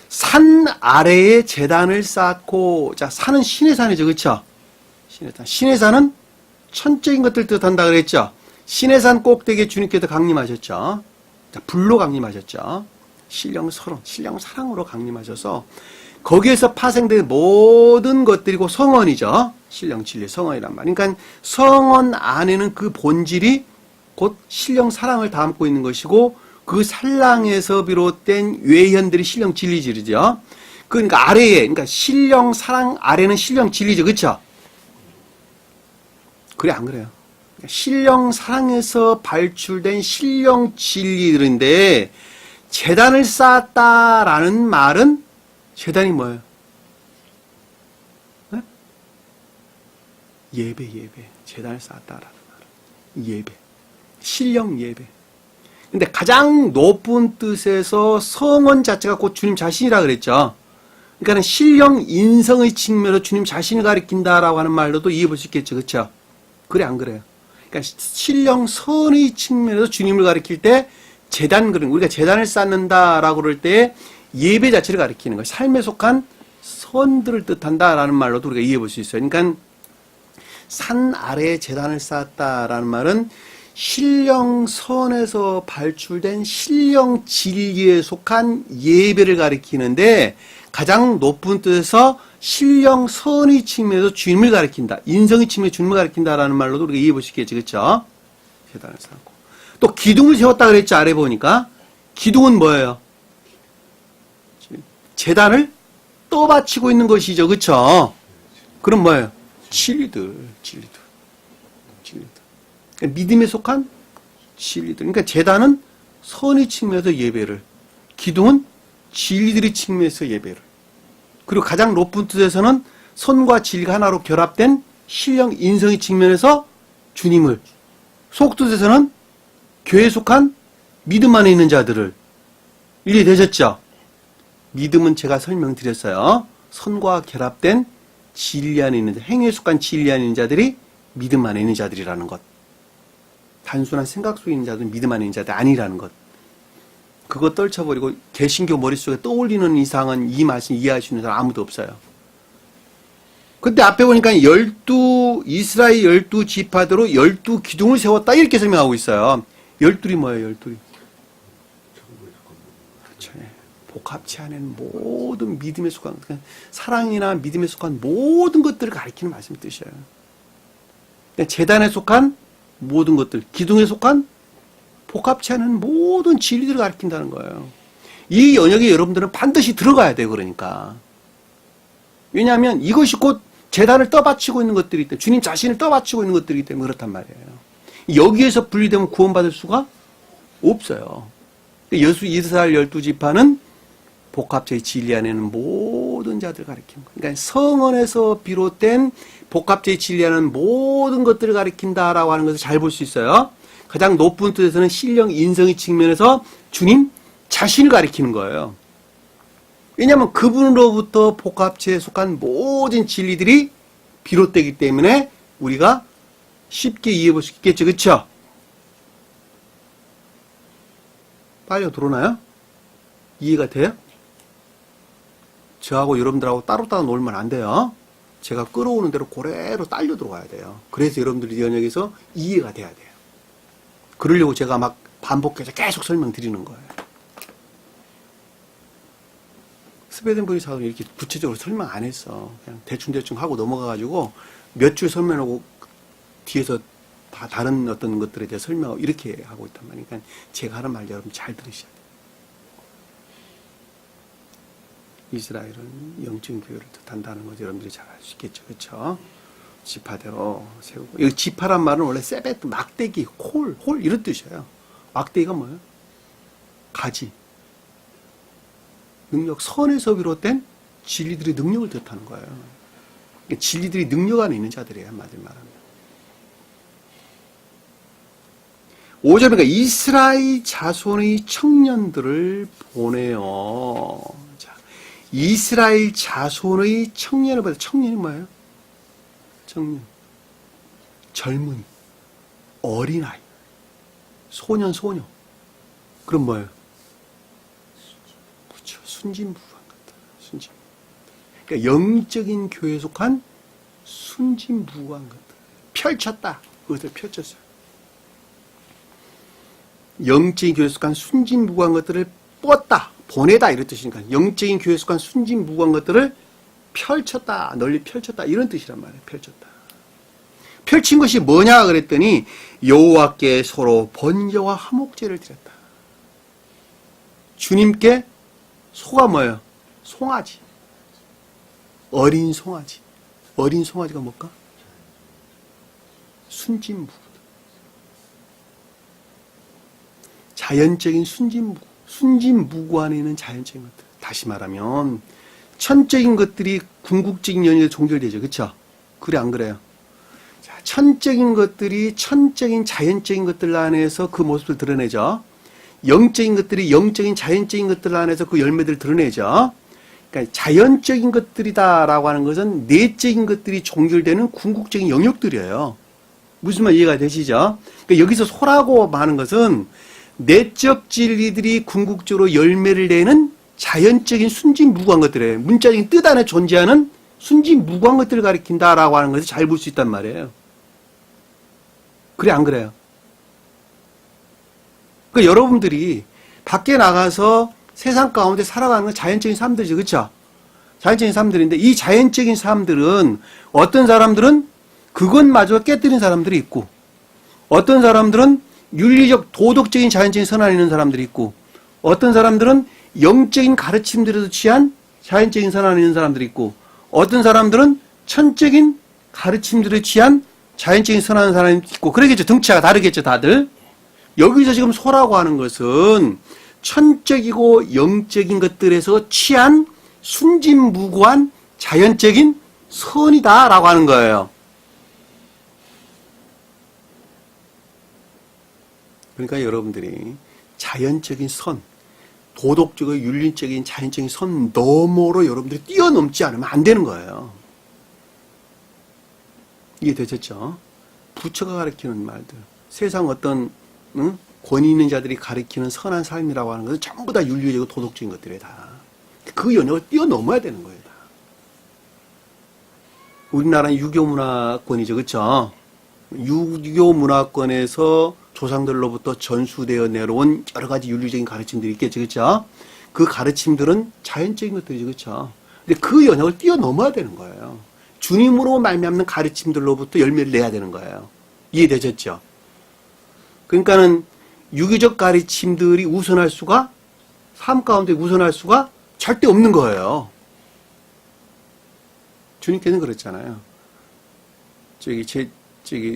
산 아래에 제단을 쌓고, 자, 산은 신의 산이죠, 그렇죠? 신의 산. 신의 산은 천적인 것들 뜻한다 그랬죠. 신의 산 꼭대기에 주님께서 강림하셨죠. 자, 불로 강림하셨죠. 신령 서론, 신령 사랑으로 강림하셔서 거기에서 파생된 모든 것들이고 성원이죠. 신령 진리 성원이란 말. 그러니까 성원 안에는 그 본질이 곧 신령 사랑을 담고 있는 것이고 그 산랑에서 비롯된 외현들이 신령 진리지죠. 그러니까 아래에, 그러니까 신령 사랑 아래는 신령 진리죠, 그렇죠? 그래 안 그래요? 신령 사랑에서 발출된 신령 진리들인데 제단을 쌓았다라는 말은 제단이 뭐예요? 네? 예배. 제단을 쌓았다라는 말은 예배. 신령 예배. 근데 가장 높은 뜻에서 성원 자체가 곧 주님 자신이라 그랬죠. 그러니까 신령 인성의 측면으로 주님 자신을 가리킨다라고 하는 말로도 이해해 볼 수 있겠죠. 그렇죠? 그래 안 그래요? 그러니까 신령 선의 측면에서 주님을 가리킬 때 제단, 그런 우리가 제단을 쌓는다라고 그럴 때 예배 자체를 가리키는 거예요. 삶에 속한 선들을 뜻한다라는 말로도 우리가 이해해 볼 수 있어요. 그러니까 산 아래에 제단을 쌓았다라는 말은 신령 선에서 발출된 신령 진리에 속한 예배를 가리키는데 가장 높은 뜻에서 신령 선의 측면에서 주님을 가리킨다. 인성의 측면에서 주님을 가리킨다라는 말로도 우리가 이해해 볼 수 있겠죠. 그렇죠? 제단을 쌓고. 또 기둥을 세웠다 그랬죠. 아래 보니까. 기둥은 뭐예요? 제단을 떠받치고 있는 것이죠. 그렇죠? 그럼 뭐예요? 진리들. 그러니까 믿음에 속한 진리들. 그러니까 제단은 선의 측면에서 예배를, 기둥은 진리들의 측면에서 예배를. 그리고 가장 높은 뜻에서는 선과 진리가 하나로 결합된 신령 인성의 측면에서 주님을, 속뜻에서는 교회에 속한 믿음 안에 있는 자들을. 이해되셨죠? 믿음은 제가 설명드렸어요. 선과 결합된 진리 안에 있는 자, 행위에 속한 진리 안에 있는 자들이 믿음 안에 있는 자들이라는 것. 단순한 생각 속에 있는 자들은 믿음 안에 있는 자들이 아니라는 것. 그거 떨쳐버리고 개신교 머릿속에 떠올리는 이상은 이 말씀 이해할 수 있는 사람 아무도 없어요. 근데 앞에 보니까 이스라엘 12지파대로 12기둥을 세웠다 이렇게 설명하고 있어요. 12이 뭐예요? 12이? 그렇죠. 복합체 안에는 모든 믿음에 속한, 사랑이나 믿음에 속한 모든 것들을 가리키는 말씀 뜻이에요. 제단에 속한 모든 것들, 기둥에 속한 복합치 않은 모든 진리들을 가리킨다는 거예요. 이 영역에 여러분들은 반드시 들어가야 돼요. 그러니까. 왜냐하면 이것이 곧 제단을 떠받치고 있는 것들이기 때문에, 주님 자신을 떠받치고 있는 것들이기 때문에 그렇단 말이에요. 여기에서 분리되면 구원받을 수가 없어요. 이스라엘 12지파는 복합체의 진리 안에는 모든 자들을 가리키는 거예요. 그러니까 성언에서 비롯된 복합체의 진리 안에는 모든 것들을 가리킨다라고 하는 것을 잘 볼 수 있어요. 가장 높은 뜻에서는 신령 인성의 측면에서 주님 자신을 가리키는 거예요. 왜냐하면 그분으로부터 복합체에 속한 모든 진리들이 비롯되기 때문에 우리가 쉽게 이해해 볼 수 있겠죠. 그렇죠? 빨리 들어오나요? 이해가 돼요? 저하고 여러분들하고 따로따로 놀면 안 돼요. 제가 끌어오는 대로 고래로 딸려 들어와야 돼요. 그래서 여러분들이 이 영역에서 이해가 돼야 돼요. 그러려고 제가 막 반복해서 계속 설명드리는 거예요. 스웨덴 사도는 이렇게 구체적으로 설명 안 했어. 그냥 대충 하고 넘어가가지고 몇 줄 설명하고 뒤에서 다 다른 어떤 것들에 대해 설명하고 이렇게 하고 있단 말이에요. 그러니까 제가 하는 말 여러분 잘 들으셔야 돼요. 이스라엘은 영적인 교회를 뜻한다는 거 여러분들이 잘 알 수 있겠죠. 그렇죠? 지파대로 세우고. 이 지파란 말은 원래 세베트, 막대기, 홀 이런 뜻이에요. 막대기가 뭐예요? 가지. 능력, 선에서 비롯된 진리들의 능력을 뜻하는 거예요. 진리들이 능력 안에 있는 자들이에요. 한마디로 말하면. 5절이니까 이스라엘 자손의 청년들을 보내요. 자, 이스라엘 자손의 청년을 보내. 청년이 뭐예요? 청년. 젊은이. 어린아이. 소년, 소녀. 그럼 뭐예요? 그렇죠. 순진무구한 것들. 순진. 그러니까 영적인 교회에 속한 순진무구한 것들. 펼쳤다. 그것을 펼쳤어요. 영적인 교회에 속한 순진무구한 것들을 뻗다. 보내다. 이런 뜻이니까. 영적인 교회에 속한 순진무구한 것들을 펼쳤다. 널리 펼쳤다. 이런 뜻이란 말이에요. 펼쳤다. 펼친 것이 뭐냐 그랬더니 여호와께 서로 번제와 화목제를 드렸다. 주님께 소가 뭐예요? 송아지. 어린 송아지. 어린 송아지가 뭘까? 순진무구. 자연적인 순진무구 안에 있는 자연적인 것들. 다시 말하면 천적인 것들이 궁극적인 연유에 종결되죠. 그렇죠? 그래 안 그래요? 자, 천적인 것들이 천적인 자연적인 것들 안에서 그 모습을 드러내죠. 영적인 것들이 영적인 자연적인 것들 안에서 그 열매들을 드러내죠. 그러니까 자연적인 것들이다라고 하는 것은 내적인 것들이 종결되는 궁극적인 영역들이에요. 무슨 말 이해가 되시죠? 그러니까 여기서 소라고 하는 것은 내적 진리들이 궁극적으로 열매를 내는 자연적인 순진무구한 것들이에요. 문자적인 뜻 안에 존재하는 순진무구한 것들을 가리킨다라고 하는 것을 잘 볼 수 있단 말이에요. 그래 안 그래요? 그러니까 여러분들이 밖에 나가서 세상 가운데 살아가는 건 자연적인 사람들이죠. 그렇죠? 자연적인 사람들인데 이 자연적인 사람들은 어떤 사람들은 그것마저 깨뜨린 사람들이 있고 어떤 사람들은 윤리적 도덕적인 자연적인 선언이 있는 사람들이 있고 어떤 사람들은 영적인 가르침들에서 취한 자연적인 선언이 있는 사람들이 있고 어떤 사람들은 천적인 가르침들에 취한 자연적인 선언하는 사람이 있고 그러겠죠. 등치가 다르겠죠. 다들. 여기서 지금 소라고 하는 것은 천적이고 영적인 것들에서 취한 순진무구한 자연적인 선이다라고 하는 거예요. 그러니까 여러분들이 자연적인 선, 도덕적이고 윤리적인 자연적인 선 너머로 여러분들이 뛰어넘지 않으면 안 되는 거예요. 이해되셨죠? 부처가 가르치는 말들, 세상 어떤 권위 있는 자들이 가르치는 선한 삶이라고 하는 것은 전부 다 윤리적이고 도덕적인 것들이에요. 다. 그 영역을 뛰어넘어야 되는 거예요. 다. 우리나라는 유교 문화권이죠. 그렇죠? 유교 문화권에서 조상들로부터 전수되어 내려온 여러 가지 윤리적인 가르침들이 있겠죠. 그렇죠? 그 가르침들은 자연적인 것들이죠. 그렇죠? 근데 그 영역을 뛰어넘어야 되는 거예요. 주님으로 말미암는 가르침들로부터 열매를 내야 되는 거예요. 이해되셨죠? 그러니까는 유교적 가르침들이 우선할 수가 삶 가운데 우선할 수가 절대 없는 거예요. 주님께서는 그랬잖아요. 저기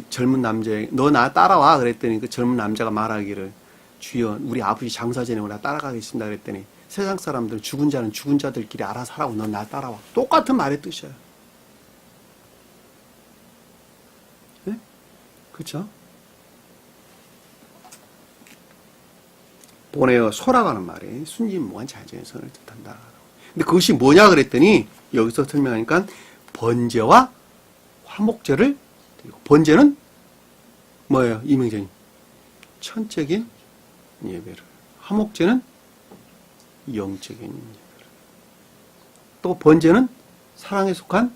젊은 남자에게 너 나 따라와 그랬더니 그 젊은 남자가 말하기를 주여 우리 아버지 장사 지내고 나 따라가겠습니다 그랬더니 세상 사람들 죽은 자는 죽은 자들끼리 알아서 하라고 너 나 따라와. 똑같은 말의 뜻이에요. 네? 그렇죠? 보내어 소라가는 말이 순진무구한 자연적인 선을 뜻한다. 근데 그것이 뭐냐 그랬더니 여기서 설명하니까 번제와 화목제를 드리고 번제는 뭐예요? 이명재님 천적인 예배를 화목제는 영적인 예배를 또 번제는 사랑에 속한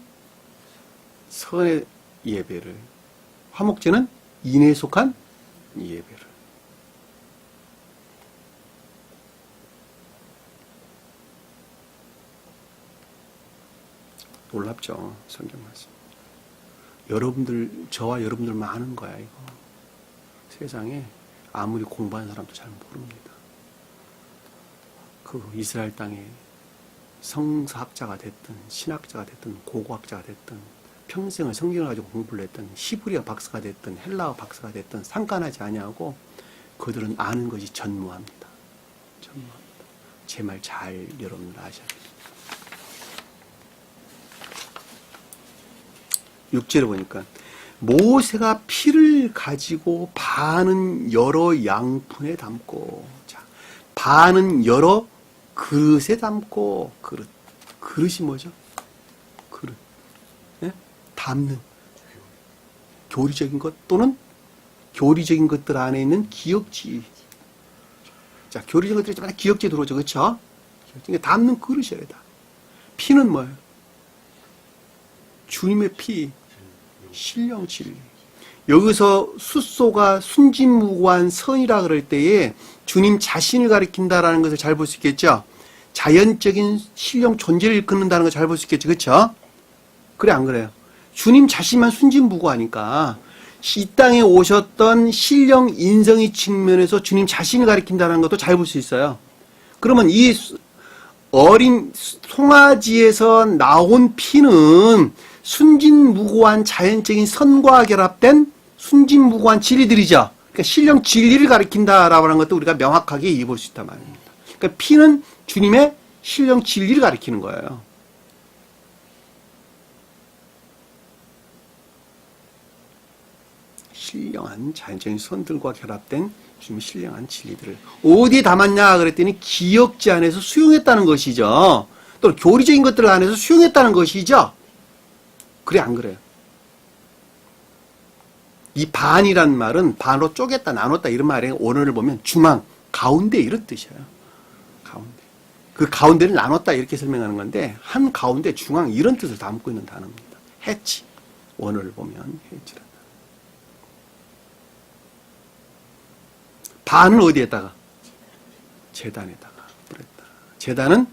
선의 예배를 화목제는 인애에 속한 예배를 놀랍죠. 성경 말씀. 여러분들, 저와 여러분들만 아는 거야, 이거. 세상에 아무리 공부한 사람도 잘 모릅니다. 그 이스라엘 땅에 성사학자가 됐든, 신학자가 됐든, 고고학자가 됐든, 평생을 성경을 가지고 공부를 했든, 히브리어 박사가 됐든, 헬라어 박사가 됐든, 상관하지 아니하고, 그들은 아는 것이 전무합니다. 전무합니다. 제 말 잘 여러분들 아셔야 됩니다. 6절에 보니까 모세가 피를 가지고 반은 여러 양푼에 담고, 자, 반은 여러 그릇에 담고, 그릇이 뭐죠? 그릇. 예? 담는. 교리적인 것 또는 교리적인 것들 안에 있는 기역지. 자, 교리적인 것들이 있지만 기역지에 들어오죠. 그렇죠? 그러니까 담는 그릇이래요. 피는 뭐예요? 주님의 피, 신령 진리. 여기서 숫소가 순진무구한 선이라 그럴 때에 주님 자신을 가리킨다라는 것을 잘 볼 수 있겠죠? 자연적인 신령 존재를 일컫는다는 걸 잘 볼 수 있겠죠? 그렇죠? 그래 안 그래요? 주님 자신만 순진무구하니까 이 땅에 오셨던 신령 인성의 측면에서 주님 자신을 가리킨다는 것도 잘 볼 수 있어요. 그러면 이 어린 송아지에서 나온 피는 순진무구한 자연적인 선과 결합된 순진무구한 진리들이죠. 그러니까 신령 진리를 가리킨다라고 하는 것도 우리가 명확하게 이해볼 수 있단 말입니다. 그러니까 피는 주님의 신령 진리를 가리키는 거예요. 신령한 자연적인 선들과 결합된 주님의 신령한 진리들을 어디에 담았냐 그랬더니 기역지 안에서 수용했다는 것이죠. 또는 교리적인 것들 안에서 수용했다는 것이죠. 그래 안 그래요? 이 반이란 말은 반으로 쪼갰다 나눴다 이런 말에 원어를 보면 중앙, 가운데 이런 뜻이에요. 가운데. 그 가운데를 나눴다 이렇게 설명하는 건데 한 가운데 중앙 이런 뜻을 담고 있는 단어입니다. 해치. 원어를 보면 해치란 단어. 반은 어디에다가? 제단에다가 뿌렸다. 제단은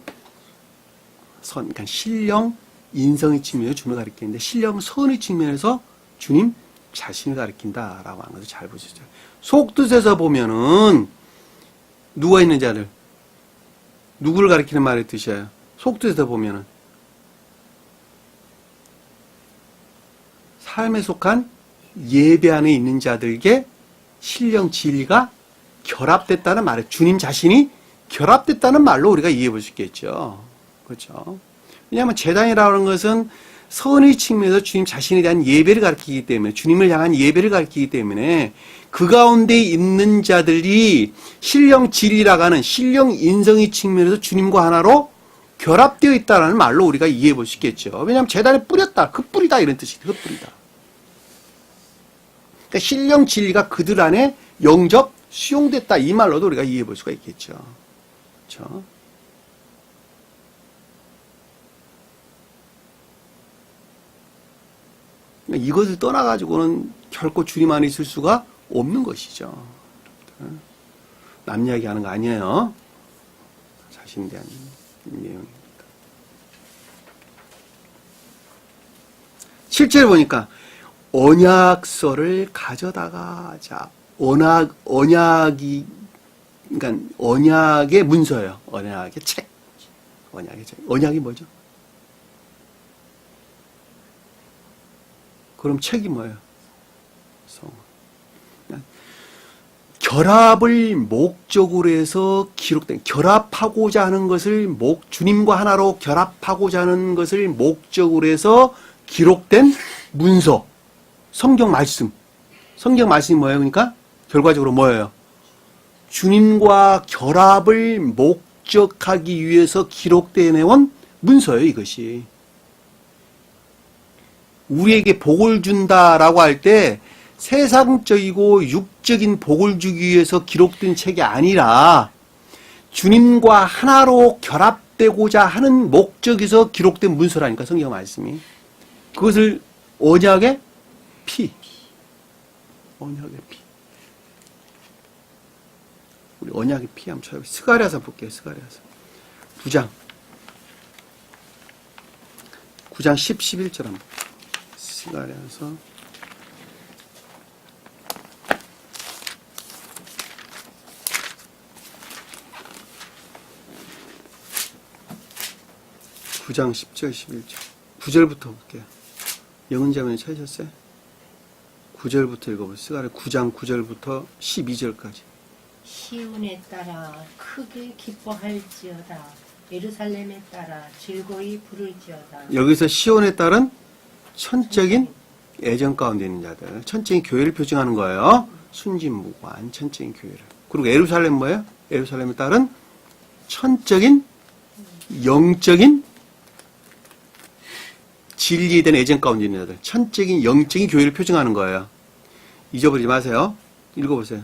선, 그러니까 신령 인성의 측면에서 주님을 가리키는데 신령 선의 측면에서 주님 자신을 가리킨다라고 하는 것을 잘 보시죠. 속뜻에서 보면은 누가 있는 자를 누구를 가리키는 말의 뜻이에요. 속뜻에서 보면은 삶에 속한 예배 안에 있는 자들에게 신령 진리가 결합됐다는 말이에요. 주님 자신이 결합됐다는 말로 우리가 이해해 볼 수 있겠죠. 그렇죠? 왜냐하면 제단이라고 하는 것은 선의 측면에서 주님 자신에 대한 예배를 가리키기 때문에 주님을 향한 예배를 가리키기 때문에 그 가운데 있는 자들이 신령 진리라고 하는 신령 인성의 측면에서 주님과 하나로 결합되어 있다는 말로 우리가 이해해 볼 수 있겠죠. 왜냐하면 제단에 뿌렸다. 그 뿌리다 이런 뜻이에요. 그 뿌리다. 그러니까 신령 진리가 그들 안에 영접 수용됐다 이 말로도 우리가 이해해 볼 수가 있겠죠. 그렇죠? 이것을 떠나가지고는 결코 주님 안에 있을 수가 없는 것이죠. 남 이야기하는 거 아니에요. 자신에 대한 내용입니다. 실제로 보니까 언약서를 가져다가 자 언약이 그러니까 언약의 문서예요. 언약의 책. 언약의 책. 언약이 뭐죠? 그럼 책이 뭐예요? 성. 결합을 목적으로 해서 기록된 결합하고자 하는 것을 주님과 하나로 결합하고자 하는 것을 목적으로 해서 기록된 문서. 성경 말씀. 성경 말씀이 뭐예요? 그러니까 결과적으로 뭐예요? 주님과 결합을 목적하기 위해서 기록되어 온 문서예요, 이것이. 우리에게 복을 준다라고 할 때 세상적이고 육적인 복을 주기 위해서 기록된 책이 아니라 주님과 하나로 결합되고자 하는 목적에서 기록된 문서라니까 성경 말씀이. 그것을 언약의 피. 언약의 피. 우리 언약의 피 한번 찾아볼게요. 스가랴서 볼게요. 스가랴서 9장 10, 11절 한번 스가랴서 9장 10절 11절 9절부터 볼게요. 영은자매는 찾으셨어요? 9절부터 읽어보세요. 스가랴 9장 9절부터 12절까지.
시온에 따라 크게 기뻐할지어다. 예루살렘에 따라 즐거이 부를지어다.
여기서 시온에 따른 천적인 애정 가운데 있는 자들. 천적인 교회를 표징하는 거예요. 순진무구한 천적인 교회를. 그리고 예루살렘 뭐예요? 예루살렘에 따른 천적인 영적인 진리에 대한 애정 가운데 있는 자들. 천적인 영적인 교회를 표징하는 거예요. 잊어버리지 마세요. 읽어보세요.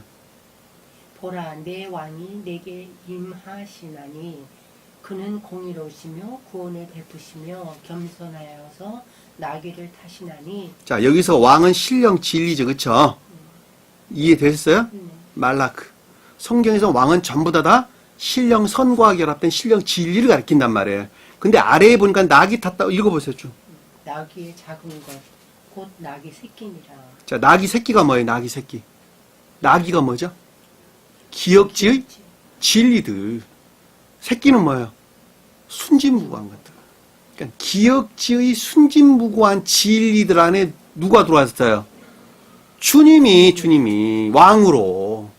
보라 내 왕이 내게 임하시나니 그는 공의로우시며 구원을 베푸시며 겸손하여서 나귀를 타시나니.
자, 여기서 왕은 신령 진리죠. 그쵸? 이해되셨어요? 말라크. 성경에서 왕은 전부 다 신령 선과 결합된 신령 진리를 가리킨단 말이에요. 근데 아래에 보니까 낙이 탔다고 읽어보세요. 쭉.
나귀의 작은 것 곧 나귀 새끼니라.
자, 낙이 새끼가 뭐예요? 낙이 새끼. 나귀가 뭐죠? 기억지의 진리들. 새끼는 뭐예요? 순진무구한 것들. 그러니까 기억지의 순진무구한 진리들 안에 누가 들어왔어요? 주님이 왕으로.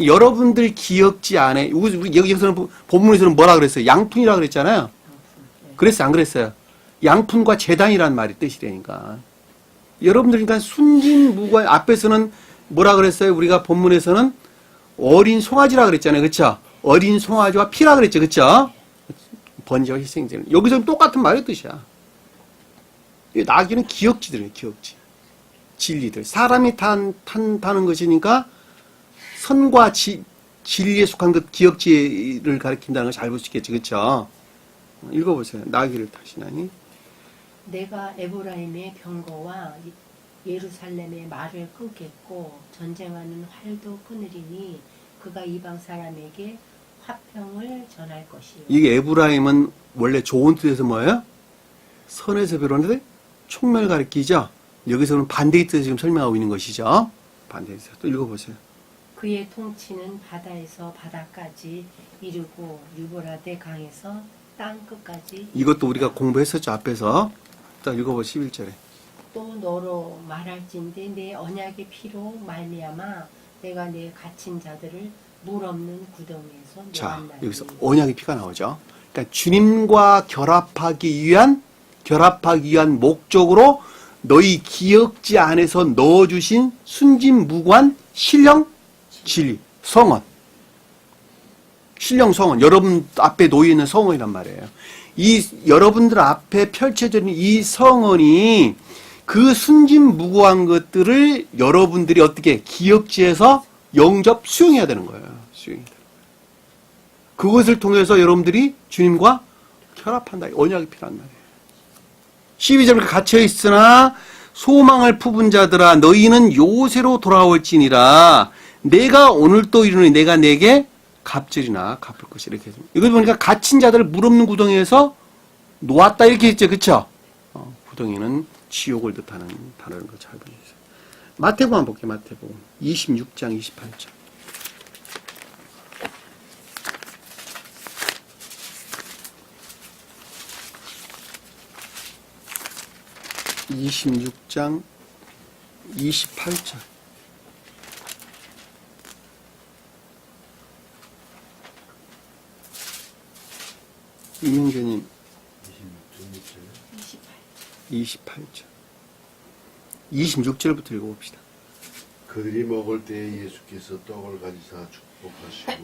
여러분들 기억지 안에 우리 여기서는 본문에서는 뭐라 그랬어요? 양푼이라 그랬잖아요. 그랬어요, 안 그랬어요? 양푼과 제단이라는 말이 뜻이라니까. 여러분들 그러니까 순진무구한 앞에서는 뭐라 그랬어요? 우리가 본문에서는 어린 송아지라 그랬잖아요. 그렇죠? 어린 송아지와 피라 그랬죠. 그렇죠? 번제와 희생제는 여기서는 똑같은 말의 뜻이야. 이 나귀는 기억지들이에요. 기억지. 진리들. 사람이 탄다는 것이니까 선과 진리에 속한 것 기억지를 가리킨다는 걸 잘 볼 수 있겠죠. 그렇죠? 읽어보세요. 나귀를 타시나니
내가 에브라임의 병거와 예루살렘의 말을 끊겠고 전쟁하는 활도 끊으리니 그가 이방 사람에게 화평을 전할 것이요.
이게 에브라임은 원래 좋은 뜻에서 뭐예요? 선에서 배우는데 총명을 가리키죠. 여기서는 반대의 뜻을 지금 설명하고 있는 것이죠. 반대의 뜻. 또 읽어보세요.
그의 통치는 바다에서 바다까지 이르고 유보라데 강에서 땅 끝까지.
이것도 우리가 공부했었죠. 앞에서. 딱 읽어보세요. 11절에.
또 너로 말할진대 내 언약의 피로 말미암아 내가 내 갇힌 자들을 물 없는 구덩이에서
자,
놓았나니.
여기서 언약의 피가 나오죠. 그러니까 주님과 결합하기 위한 목적으로 너희 기억지 안에서 넣어주신 순진무구한 신령 진리, 성원. 신령 성원. 여러분 앞에 놓여있는 성원이란 말이에요. 이 여러분들 앞에 펼쳐져 있는 이 성원이 그 순진무구한 것들을 여러분들이 어떻게 기억지에서 영접 수용해야 되는 거예요. 수용해야 돼요. 그것을 통해서 여러분들이 주님과 결합한다. 언약이 필요한 말이에요. 12절에 갇혀있으나 소망을 품은 자들아 너희는 요새로 돌아올지니라 내가 오늘 또 이르노니 내가 내게 갚으리나 갚을 것이라 이렇게 했습니다. 이걸 보니까 갇힌 자들을 물 없는 구덩이에서 놓았다 이렇게 했죠. 그렇죠? 구덩이는 지옥을 뜻하는 단어인 거 잘 보여주세요. 마태복음 한번 볼게요. 마태복음 26장 28절. (26장 28절) 이명재님 28절 26절부터 읽어봅시다.
그들이 먹을 때에 예수께서 떡을 가지사 축복하시고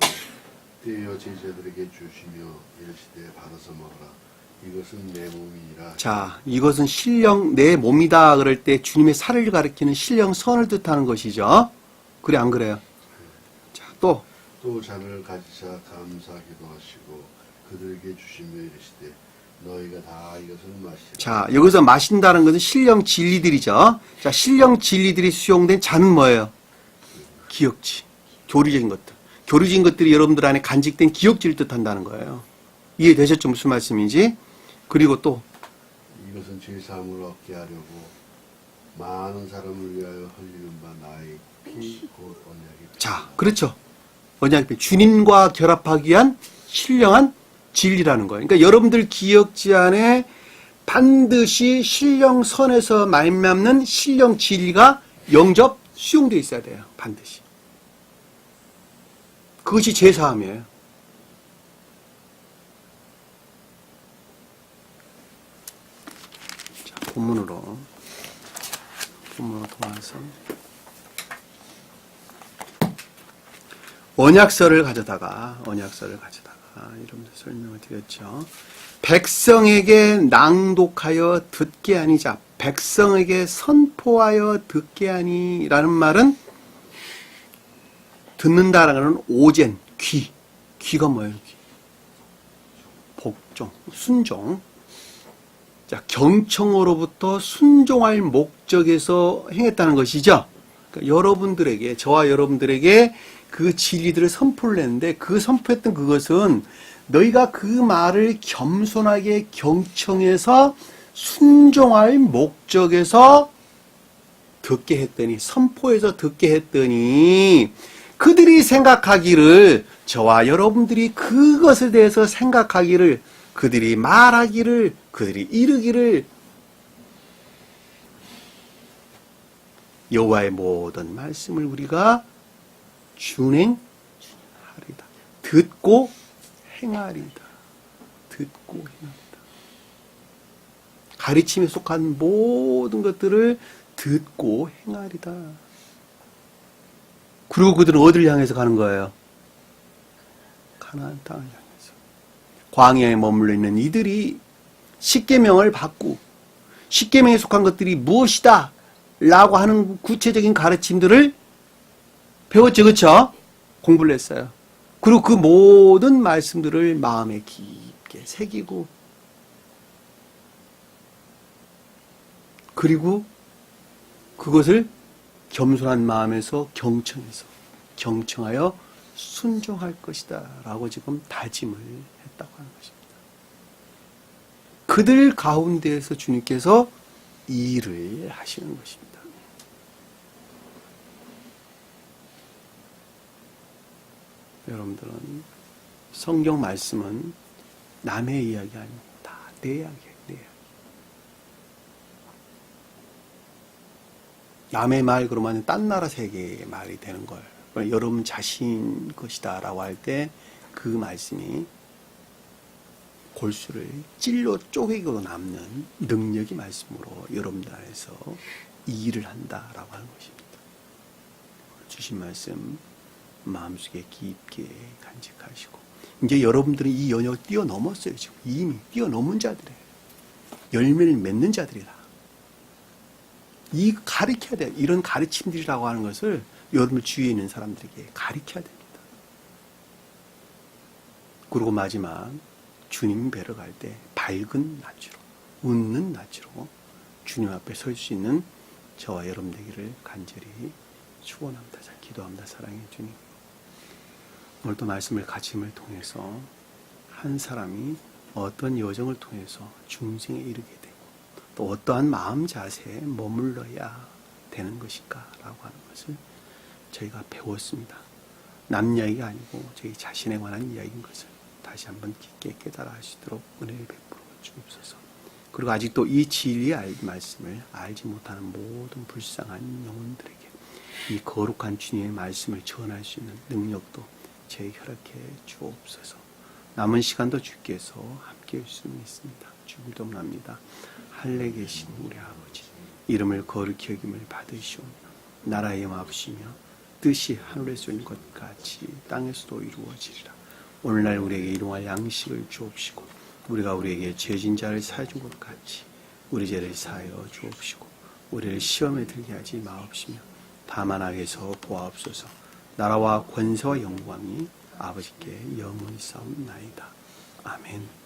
떼어 제자들에게 주시며 이르시되 받아서 먹으라 이것은 내 몸이니라.
자, 이것은 신령 내 몸이다 그럴 때 주님의 살을 가리키는 신령 선을 뜻하는 것이죠. 그래 안 그래요? 자, 또
잔을 가지사 감사하기도 하시고 그들에게 주시며 이르시되 너희가 다 이것을 마시라.
자, 여기서 마신다는 것은 신령 진리들이죠. 자, 신령 진리들이 수용된 잔은 뭐예요? 기억지. 교리적인 것들. 교리적인 것들이 여러분들 안에 간직된 기억지를 뜻한다는 거예요. 이해되셨죠? 무슨 말씀인지? 그리고 또
이것은 죄사함을 얻게 하려고 많은 사람을 위하여 흘리는 바 나의 피 곧 언약이.
자, 그렇죠. 언약의 주님과 결합하기 위한 신령한 진리라는 거예요. 그러니까 여러분들 기억지 안에 반드시 신령 선에서 말미암는 신령 진리가 영접 수용되어 있어야 돼요. 반드시. 그것이 제사함이에요. 자, 본문으로. 본문으로 돌아와서 언약서를 가져다가 이러면서 설명을 드렸죠. 백성에게 낭독하여 듣게 하니, 자, 백성에게 선포하여 듣게 하니라는 말은 듣는다라는 건 오젠, 귀가 뭐예요? 귀. 복종, 순종. 자, 경청으로부터 순종할 목적에서 행했다는 것이죠. 그러니까 여러분들에게, 저와 여러분들에게 그 진리들을 선포를 했는데, 그 선포했던 그것은 너희가 그 말을 겸손하게 경청해서 순종할 목적에서 듣게 했더니, 선포해서 듣게 했더니, 그들이 생각하기를, 저와 여러분들이 그것에 대해서 생각하기를, 그들이 말하기를, 그들이 이르기를, 여호와의 모든 말씀을 우리가 준행하리다. 듣고 행하리다. 듣고 행하리다. 가르침에 속한 모든 것들을 듣고 행하리다. 그리고 그들은 어디를 향해서 가는 거예요? 가나안 땅을 향해서. 광야에 머물러 있는 이들이 십계명을 받고 십계명에 속한 것들이 무엇이다 라고 하는 구체적인 가르침들을 배웠죠. 그렇죠? 공부를 했어요. 그리고 그 모든 말씀들을 마음에 깊게 새기고, 그리고 그것을 겸손한 마음에서 경청하여 순종할 것이다 라고 지금 다짐을 했다고 하는 것입니다. 그들 가운데에서 주님께서 일을 하시는 것입니다. 여러분들은 성경 말씀은 남의 이야기 아닙니다. 다 내 이야기예요. 내 이야기. 남의 말 그러면 딴 나라 세계의 말이 되는 걸, 여러분 자신 것이다 라고 할 때 그 말씀이 골수를 찔러 쪼개고 남는 능력이 말씀으로 여러분들 안에서 일을 한다라고 하는 것입니다. 주신 말씀 마음속에 깊게 간직하시고, 이제 여러분들은 이 영역을 뛰어넘었어요. 지금 이미 뛰어넘은 자들이에요. 열매를 맺는 자들이다. 이 가르쳐야 돼요. 이런 가르침들이라고 하는 것을 여러분 주위에 있는 사람들에게 가르쳐야 됩니다. 그리고 마지막, 주님 뵈러 갈 때 밝은 낯으로, 웃는 낯으로 주님 앞에 설 수 있는 저와 여러분 되기를 간절히 축원합니다. 기도합니다. 사랑해 주님. 오늘 또 말씀을 가르침을 통해서 한 사람이 어떤 여정을 통해서 중생에 이르게 되고, 또 어떠한 마음 자세에 머물러야 되는 것인가 라고 하는 것을 저희가 배웠습니다. 남 이야기가 아니고 저희 자신에 관한 이야기인 것을 다시 한번 깊게 깨달아 할 수 있도록 은혜를 베풀어 주옵소서. 그리고 아직도 이 진리의 말씀을 알지 못하는 모든 불쌍한 영혼들에게 이 거룩한 주님의 말씀을 전할 수 있는 능력도 저희 허락해 주옵소서. 남은 시간도 주께서 함께 해주시면 있습니다. 주 기도합니다. 하늘에 계신 우리 아버지, 이름을 거룩히 여김을 받으시오며 나라의 영화부시며 뜻이 하늘에서 이룬 것 같이 땅에서도 이루어지리라. 오늘날 우리에게 일용할 양식을 주옵시고, 우리가 우리에게 죄진 자를 사해 준 것 같이 우리 죄를 사하여 주옵시고, 우리를 시험에 들게 하지 마옵시며 다만 악에서 보아옵소서. 나라와 권세와 영광이 아버지께 영원히 싸움나이다. 아멘.